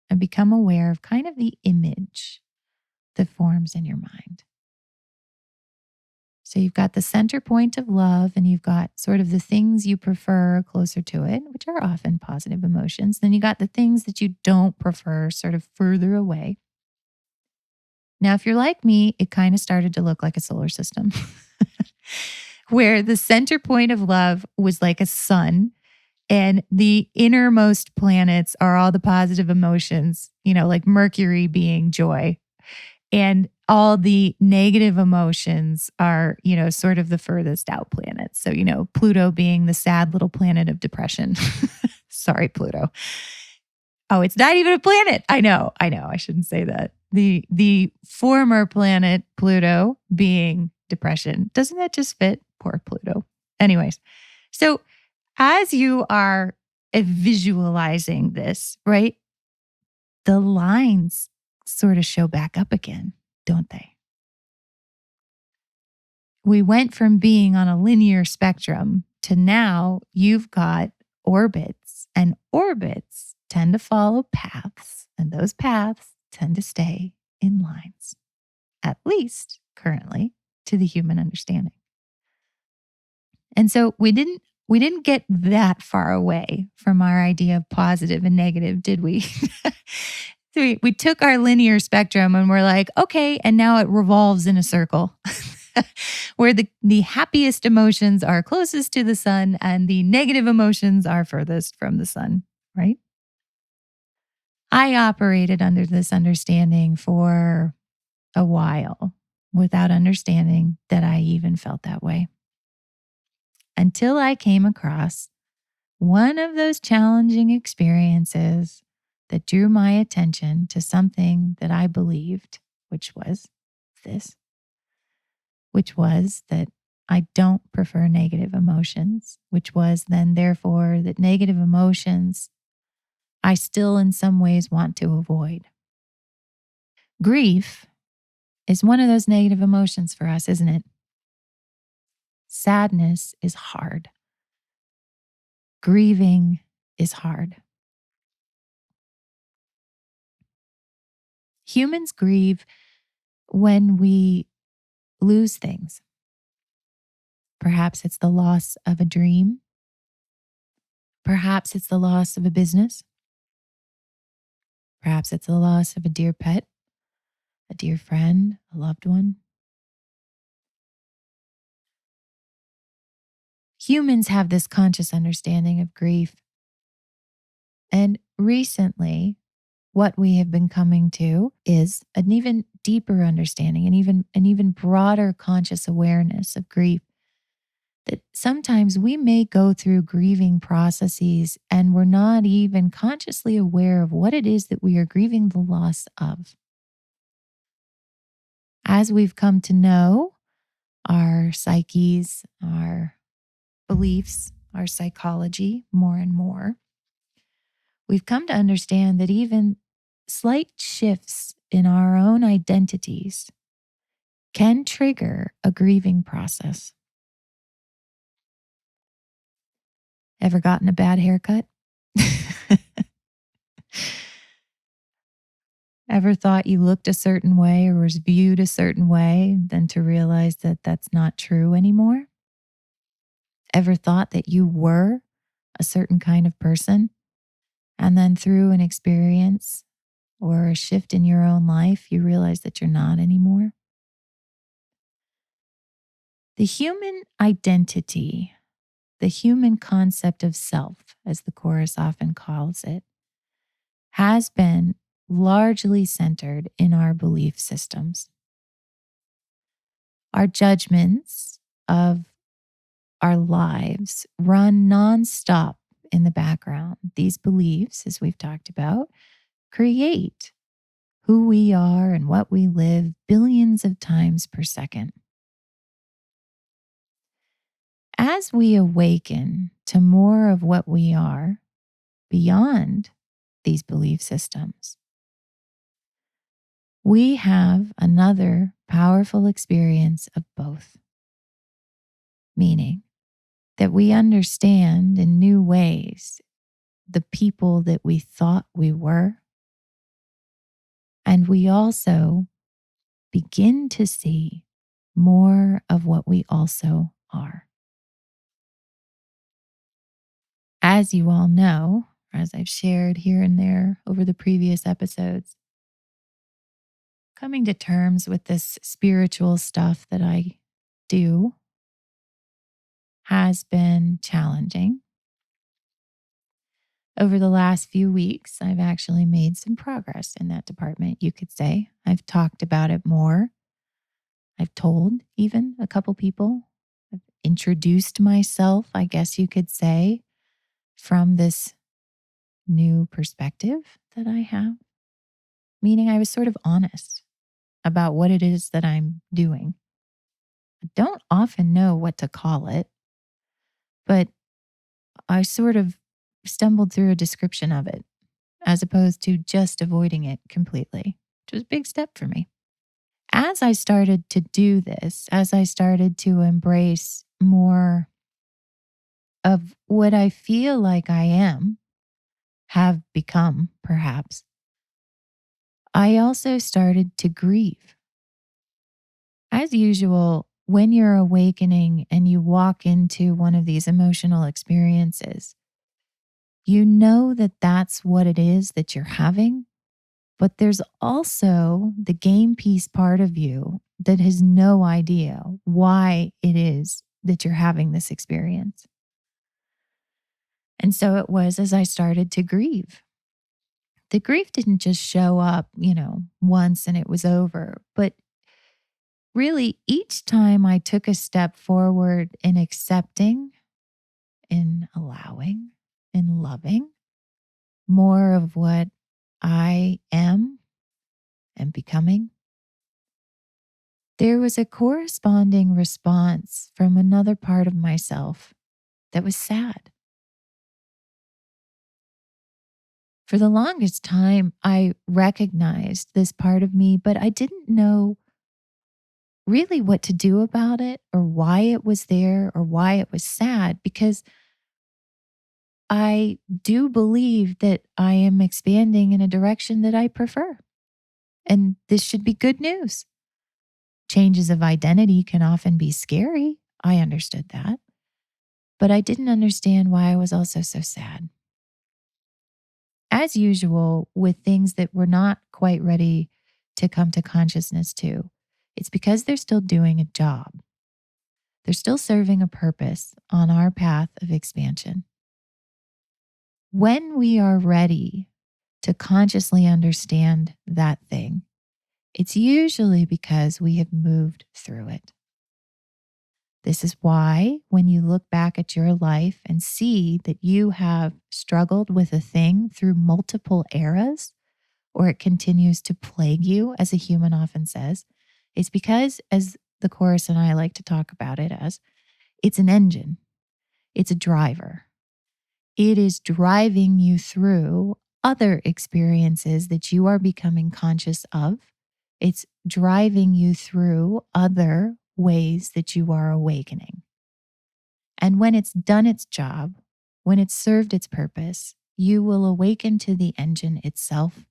and become aware of kind of the image that forms in your mind. So you've got the center point of love and you've got sort of the things you prefer closer to it, which are often positive emotions. Then you got the things that you don't prefer sort of further away. Now, if you're like me, it kind of started to look like a solar system where the center point of love was like a sun and the innermost planets are all the positive emotions, like Mercury being joy. And all the negative emotions are, sort of the furthest out planets. So, Pluto being the sad little planet of depression. Sorry, Pluto. Oh, it's not even a planet. I know. I shouldn't say that. The former planet Pluto being depression. Doesn't that just fit? Poor Pluto. Anyways, so as you are visualizing this, right, the lines sort of show back up again, don't they? We went from being on a linear spectrum to now you've got orbits, and orbits tend to follow paths, and those paths tend to stay in lines, at least currently to the human understanding. And so we didn't get that far away from our idea of positive and negative, did we? So we took our linear spectrum and we're like, okay, and now it revolves in a circle where the happiest emotions are closest to the sun and the negative emotions are furthest from the sun, right? I operated under this understanding for a while. without understanding that I even felt that way. Until I came across one of those challenging experiences that drew my attention to something that I believed, which was this, which was that I don't prefer negative emotions, which was then, therefore, that negative emotions I still in some ways want to avoid. Grief is one of those negative emotions for us, isn't it? Sadness is hard. Grieving is hard. Humans grieve when we lose things. Perhaps it's the loss of a dream. Perhaps it's the loss of a business. Perhaps it's the loss of a dear pet, a dear friend, a loved one. Humans have this conscious understanding of grief. And recently, what we have been coming to is an even deeper understanding and an even broader conscious awareness of grief. That sometimes we may go through grieving processes and we're not even consciously aware of what it is that we are grieving the loss of. As we've come to know our psyches, our beliefs, our psychology more and more, we've come to understand that even slight shifts in our own identities can trigger a grieving process. Ever gotten a bad haircut? Ever thought you looked a certain way or was viewed a certain way, then to realize that that's not true anymore? Ever thought that you were a certain kind of person, and then through an experience or a shift in your own life, you realize that you're not anymore? The human identity, the human concept of self, as the chorus often calls it, has been largely centered in our belief systems. Our judgments of our lives run nonstop in the background. These beliefs, as we've talked about, create who we are and what we live billions of times per second. As we awaken to more of what we are beyond these belief systems, we have another powerful experience of both, meaning that we understand in new ways the people that we thought we were, and we also begin to see more of what we also are. As you all know, as I've shared here and there over the previous episodes, coming to terms with this spiritual stuff that I do has been challenging. Over the last few weeks, I've actually made some progress in that department, you could say. I've talked about it more. I've told even a couple people. I've introduced myself, I guess you could say, from this new perspective that I have. Meaning I was sort of honest about what it is that I'm doing. I don't often know what to call it, but I sort of stumbled through a description of it as opposed to just avoiding it completely, which was a big step for me. As I started to do this, as I started to embrace more of what I feel like I am, have become perhaps, I also started to grieve. As usual, when you're awakening and you walk into one of these emotional experiences, you know that that's what it is that you're having, but there's also the game piece part of you that has no idea why it is that you're having this experience. And so it was as I started to grieve. The grief didn't just show up, once and it was over, but really, each time I took a step forward in accepting, in allowing, in loving more of what I am and becoming, there was a corresponding response from another part of myself that was sad. For the longest time, I recognized this part of me, but I didn't know really what to do about it or why it was there or why it was sad, because I do believe that I am expanding in a direction that I prefer. And this should be good news. Changes of identity can often be scary. I understood that. But I didn't understand why I was also so sad. As usual, with things that we're not quite ready to come to consciousness to, it's because they're still doing a job. They're still serving a purpose on our path of expansion. When we are ready to consciously understand that thing, it's usually because we have moved through it. This is why when you look back at your life and see that you have struggled with a thing through multiple eras, or it continues to plague you, as a human often says, it's because, as the Chorus and I like to talk about it as, it's an engine, it's a driver. It is driving you through other experiences that you are becoming conscious of. It's driving you through other ways that you are awakening. And when it's done its job, when it's served its purpose, you will awaken to the engine itself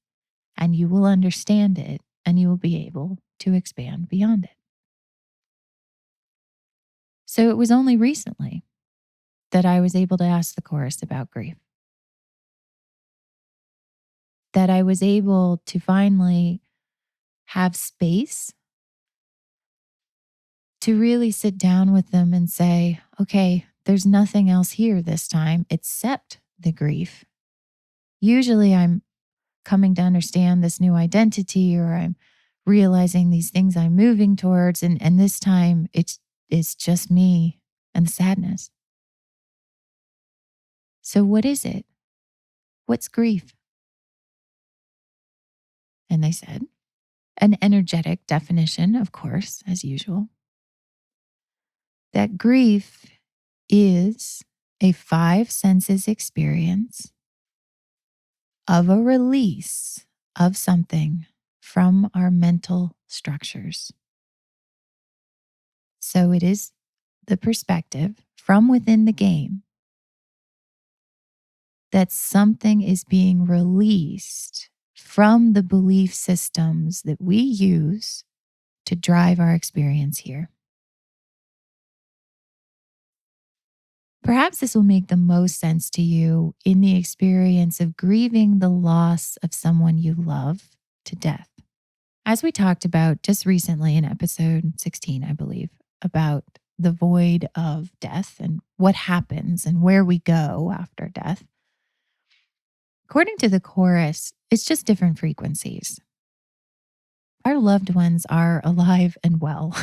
and you will understand it and you will be able to expand beyond it. So it was only recently that I was able to ask the Chorus about grief, that I was able to finally have space to really sit down with them and say, okay, there's nothing else here this time except the grief. Usually I'm coming to understand this new identity, or I'm realizing these things I'm moving towards. And this time it's just me and the sadness. So what is it? What's grief? And they said, an energetic definition, of course, as usual, that grief is a five senses experience of a release of something from our mental structures. So it is the perspective from within the game that something is being released from the belief systems that we use to drive our experience here. Perhaps this will make the most sense to you in the experience of grieving the loss of someone you love to death. As we talked about just recently in episode 16, I believe, about the void of death and what happens and where we go after death. According to the Chorus, it's just different frequencies. Our loved ones are alive and well.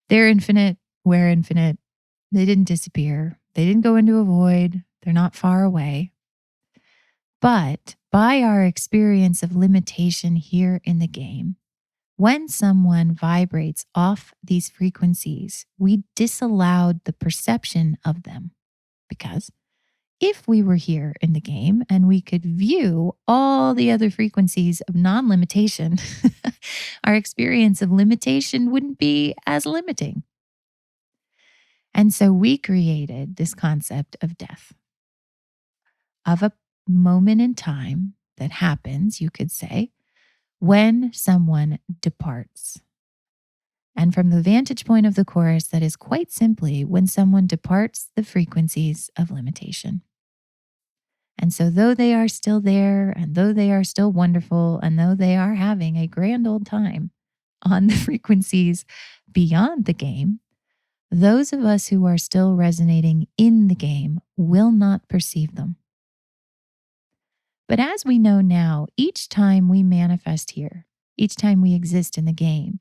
They're infinite. We're infinite. They didn't disappear. They didn't go into a void. They're not far away. But by our experience of limitation here in the game, when someone vibrates off these frequencies, we disallowed the perception of them. Because if we were here in the game and we could view all the other frequencies of non-limitation, our experience of limitation wouldn't be as limiting. And so we created this concept of death, of a moment in time that happens, you could say, when someone departs. And from the vantage point of the Chorus, that is quite simply when someone departs the frequencies of limitation. And so though they are still there, and though they are still wonderful, and though they are having a grand old time on the frequencies beyond the game, those of us who are still resonating in the game will not perceive them. But as we know now, each time we manifest here, each time we exist in the game,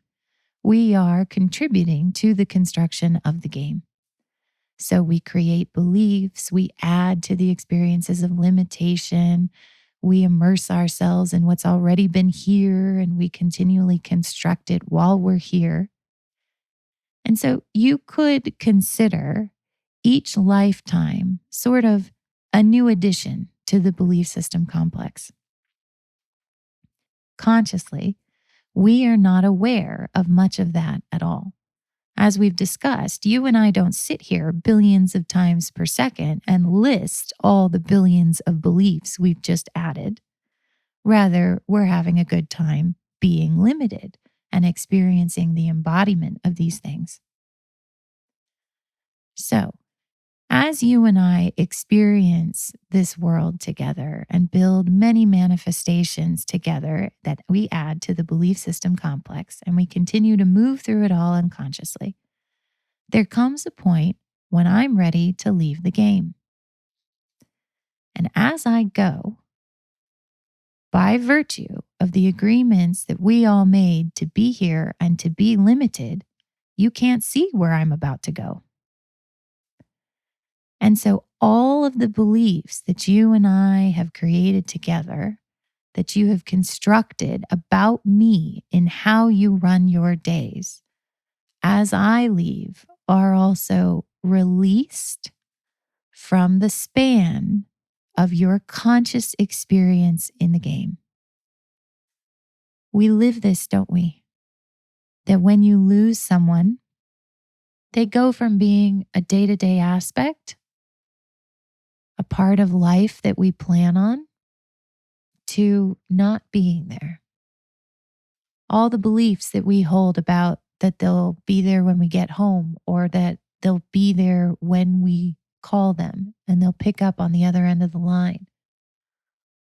we are contributing to the construction of the game. So we create beliefs, we add to the experiences of limitation, we immerse ourselves in what's already been here, and we continually construct it while we're here. And so you could consider each lifetime sort of a new addition to the belief system complex. Consciously, we are not aware of much of that at all. As we've discussed, you and I don't sit here billions of times per second and list all the billions of beliefs we've just added. Rather, we're having a good time being limited and experiencing the embodiment of these things. So, as you and I experience this world together and build many manifestations together that we add to the belief system complex, and we continue to move through it all unconsciously, there comes a point when I'm ready to leave the game. And as I go, by virtue of the agreements that we all made to be here and to be limited, you can't see where I'm about to go. And so all of the beliefs that you and I have created together, that you have constructed about me in how you run your days, as I leave, are also released from the span of your conscious experience in the game. We live this, don't we? That when you lose someone, they go from being a day-to-day aspect, a part of life that we plan on, to not being there. All the beliefs that we hold about that they'll be there when we get home, or that they'll be there when we call them and they'll pick up on the other end of the line.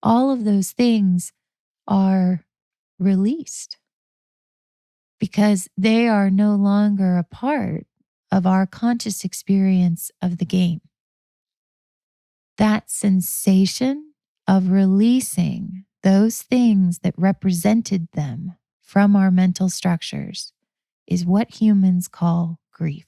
All of those things are released because they are no longer a part of our conscious experience of the game. That sensation of releasing those things that represented them from our mental structures is what humans call grief.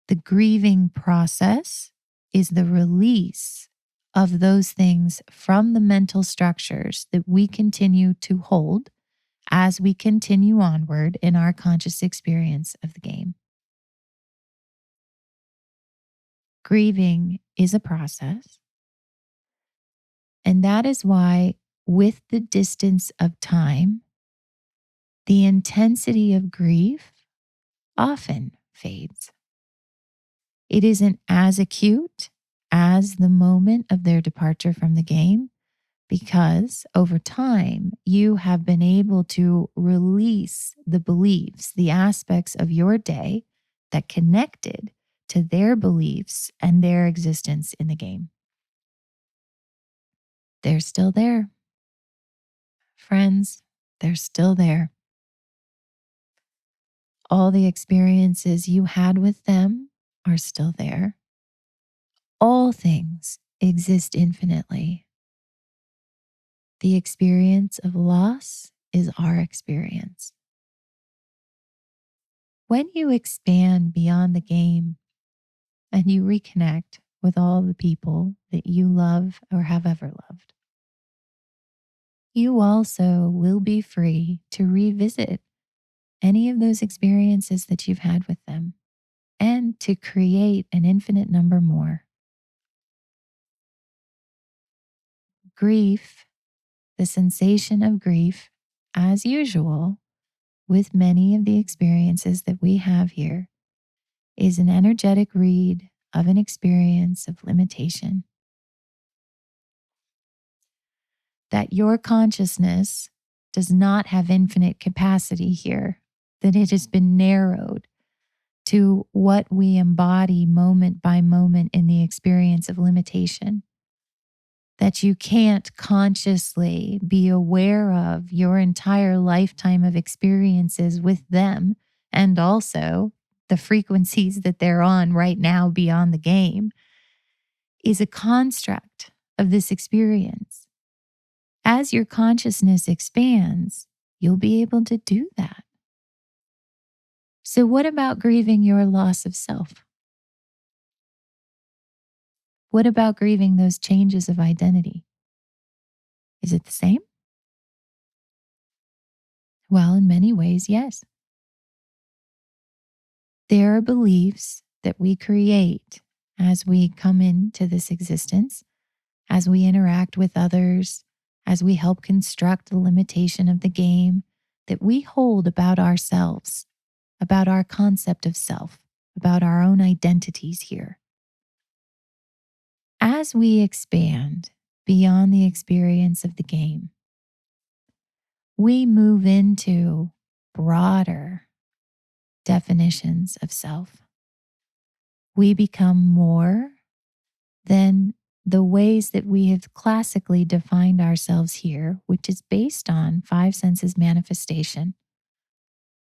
The grieving process is the release of those things from the mental structures that we continue to hold as we continue onward in our conscious experience of the game. Grieving is a process. And that is why, with the distance of time, the intensity of grief often fades. It isn't as acute as the moment of their departure from the game, because over time, you have been able to release the beliefs, the aspects of your day that connected to their beliefs and their existence in the game. They're still there. Friends, they're still there. All the experiences you had with them are still there. All things exist infinitely. The experience of loss is our experience. When you expand beyond the game and you reconnect with all the people that you love or have ever loved, you also will be free to revisit any of those experiences that you've had with them and to create an infinite number more. Grief, the sensation of grief, as usual, with many of the experiences that we have here, is an energetic read of an experience of limitation. That your consciousness does not have infinite capacity here, that it has been narrowed to what we embody moment by moment in the experience of limitation. That you can't consciously be aware of your entire lifetime of experiences with them, and also the frequencies that they're on right now beyond the game, is a construct of this experience. As your consciousness expands, you'll be able to do that. So, what about grieving your loss of self? What about grieving those changes of identity? Is it the same? Well, in many ways, yes. There are beliefs that we create as we come into this existence, as we interact with others, as we help construct the limitation of the game that we hold about ourselves, about our concept of self, about our own identities here. As we expand beyond the experience of the game, we move into broader definitions of self. We become more than the ways that we have classically defined ourselves here, which is based on five senses manifestation: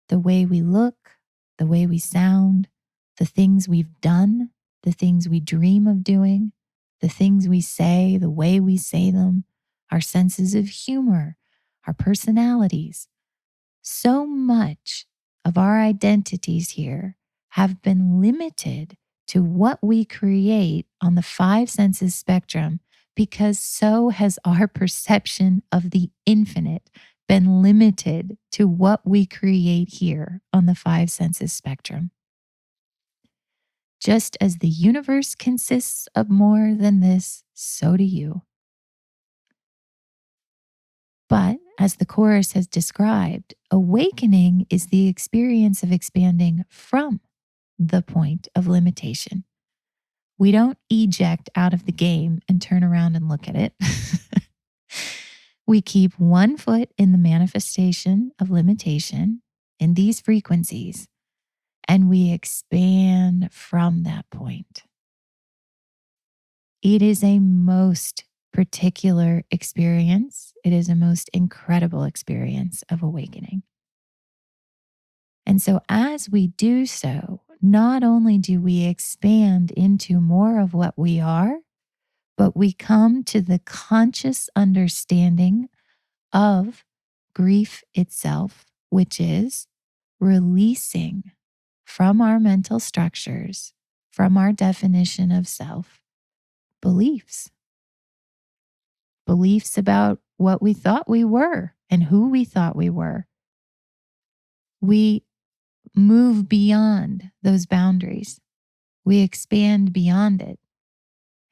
the way we look, the way we sound, the things we've done, the things we dream of doing, the things we say, the way we say them, our senses of humor, our personalities. So much of our identities here have been limited to what we create on the five senses spectrum, because so has our perception of the infinite been limited to what we create here on the five senses spectrum. Just as the universe consists of more than this, so do you. But as the chorus has described, awakening is the experience of expanding from the point of limitation. We don't eject out of the game and turn around and look at it. We keep one foot in the manifestation of limitation in these frequencies, and we expand from that point. It is a most particular experience. It is a most incredible experience of awakening. And so, as we do so, not only do we expand into more of what we are, but we come to the conscious understanding of grief itself, which is releasing from our mental structures, from our definition of self, beliefs. Beliefs about what we thought we were and who we thought we were. We move beyond those boundaries. We expand beyond it.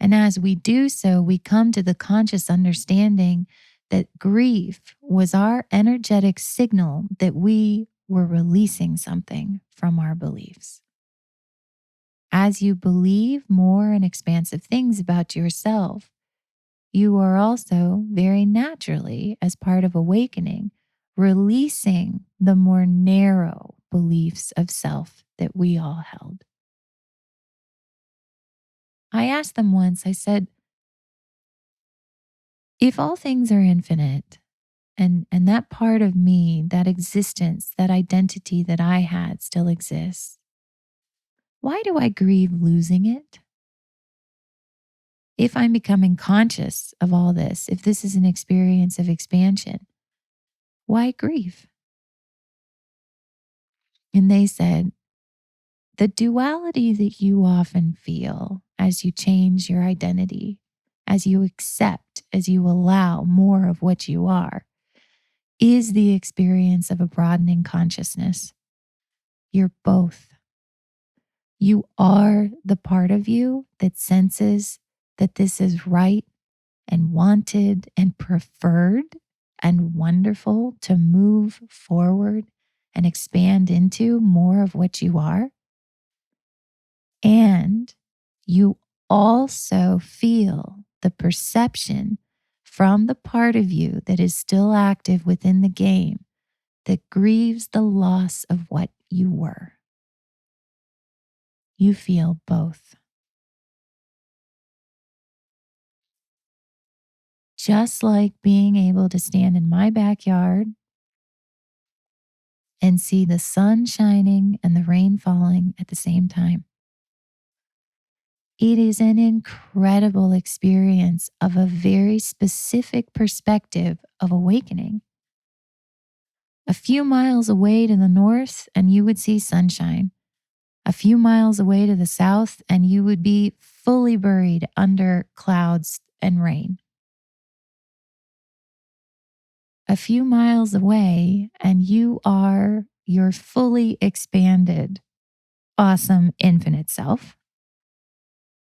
And as we do so, we come to the conscious understanding that grief was our energetic signal that we were releasing something from our beliefs. As you believe more and expansive things about yourself, you are also very naturally, as part of awakening, releasing the more narrow beliefs of self that we all held. I asked them once, I said, if all things are infinite, and that part of me, that existence, that identity that I had still exists, why do I grieve losing it? If I'm becoming conscious of all this, if this is an experience of expansion, why grieve? And they said, the duality that you often feel as you change your identity, as you accept, as you allow more of what you are, is the experience of a broadening consciousness. You're both. You are the part of you that senses that this is right and wanted and preferred and wonderful to move forward and expand into more of what you are. And you also feel the perception from the part of you that is still active within the game that grieves the loss of what you were. You feel both. Just like being able to stand in my backyard and see the sun shining and the rain falling at the same time. It is an incredible experience of a very specific perspective of awakening. A few miles away to the north, and you would see sunshine. A few miles away to the south, and you would be fully buried under clouds and rain. A few miles away, and you are your fully expanded, awesome, infinite self.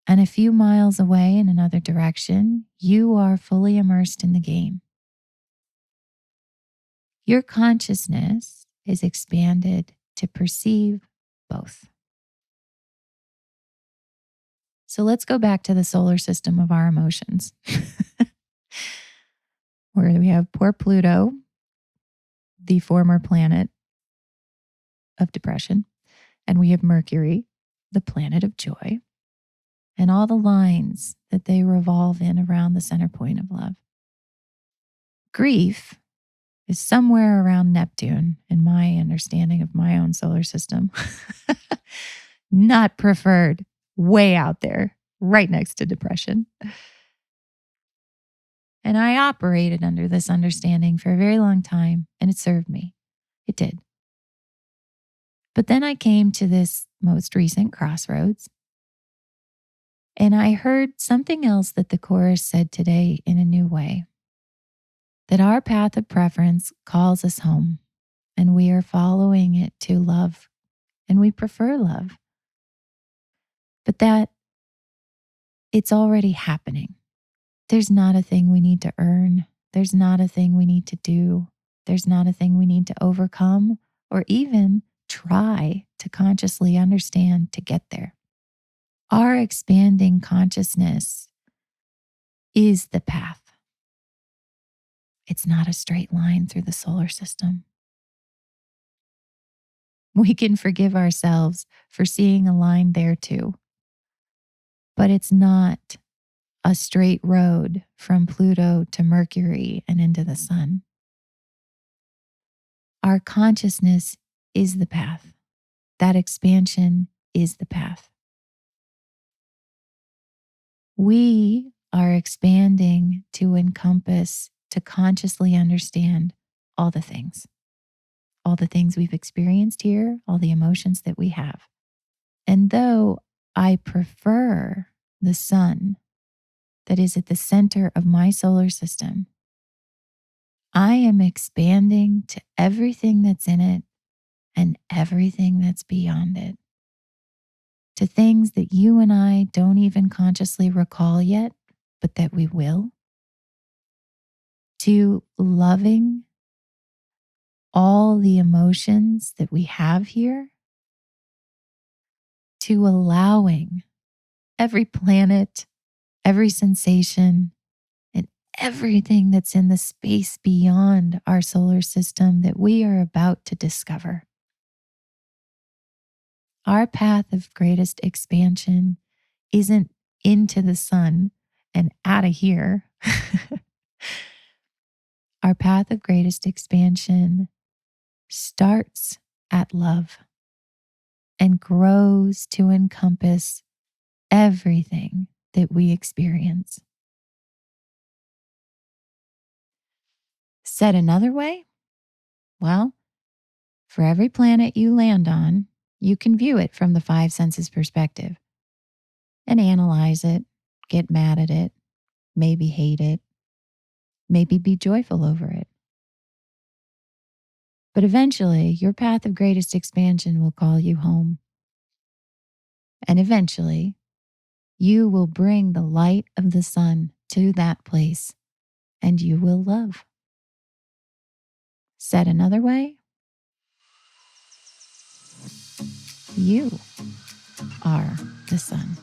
And a few miles away in another direction, you are fully immersed in the game. Your consciousness is expanded to perceive both. So let's go back to the solar system of our emotions, where we have poor Pluto, the former planet of depression, and we have Mercury, the planet of joy, and all the lines that they revolve in around the center point of love. Grief is somewhere around Neptune in my understanding of my own solar system. Not preferred, way out there, right next to depression. And I operated under this understanding for a very long time, and it served me. It did. But then I came to this most recent crossroads, and I heard something else that the chorus said today in a new way. That our path of preference calls us home, and we are following it to love, and we prefer love. But that it's already happening. There's not a thing we need to earn. There's not a thing we need to do. There's not a thing we need to overcome or even try to consciously understand to get there. Our expanding consciousness is the path. It's not a straight line through the solar system. We can forgive ourselves for seeing a line there too. But it's not a straight road from Pluto to Mercury and into the sun. Our consciousness is the path. That expansion is the path. We are expanding to encompass, to consciously understand all the things we've experienced here, all the emotions that we have. And though I prefer the sun that is at the center of my solar system, I am expanding to everything that's in it and everything that's beyond it. To things that you and I don't even consciously recall yet, but that we will. To loving all the emotions that we have here. To allowing every planet, every sensation, and everything that's in the space beyond our solar system that we are about to discover. Our path of greatest expansion isn't into the sun and out of here. Our path of greatest expansion starts at love and grows to encompass everything that we experience. Said another way, well, for every planet you land on, you can view it from the five senses perspective and analyze it, get mad at it, maybe hate it, maybe be joyful over it. But eventually, your path of greatest expansion will call you home. And eventually, you will bring the light of the sun to that place, and you will love. Said another way, you are the sun.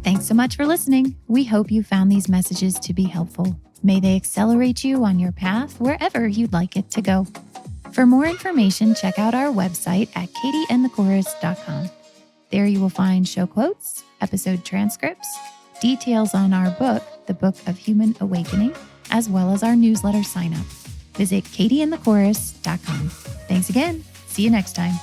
Thanks so much for listening. We hope you found these messages to be helpful. May they accelerate you on your path wherever you'd like it to go. For more information, check out our website at katieandthechorus.com. There you will find show quotes, episode transcripts, details on our book, The Book of Human Awakening, as well as our newsletter sign up. Visit katieandthechorus.com. Thanks again. See you next time.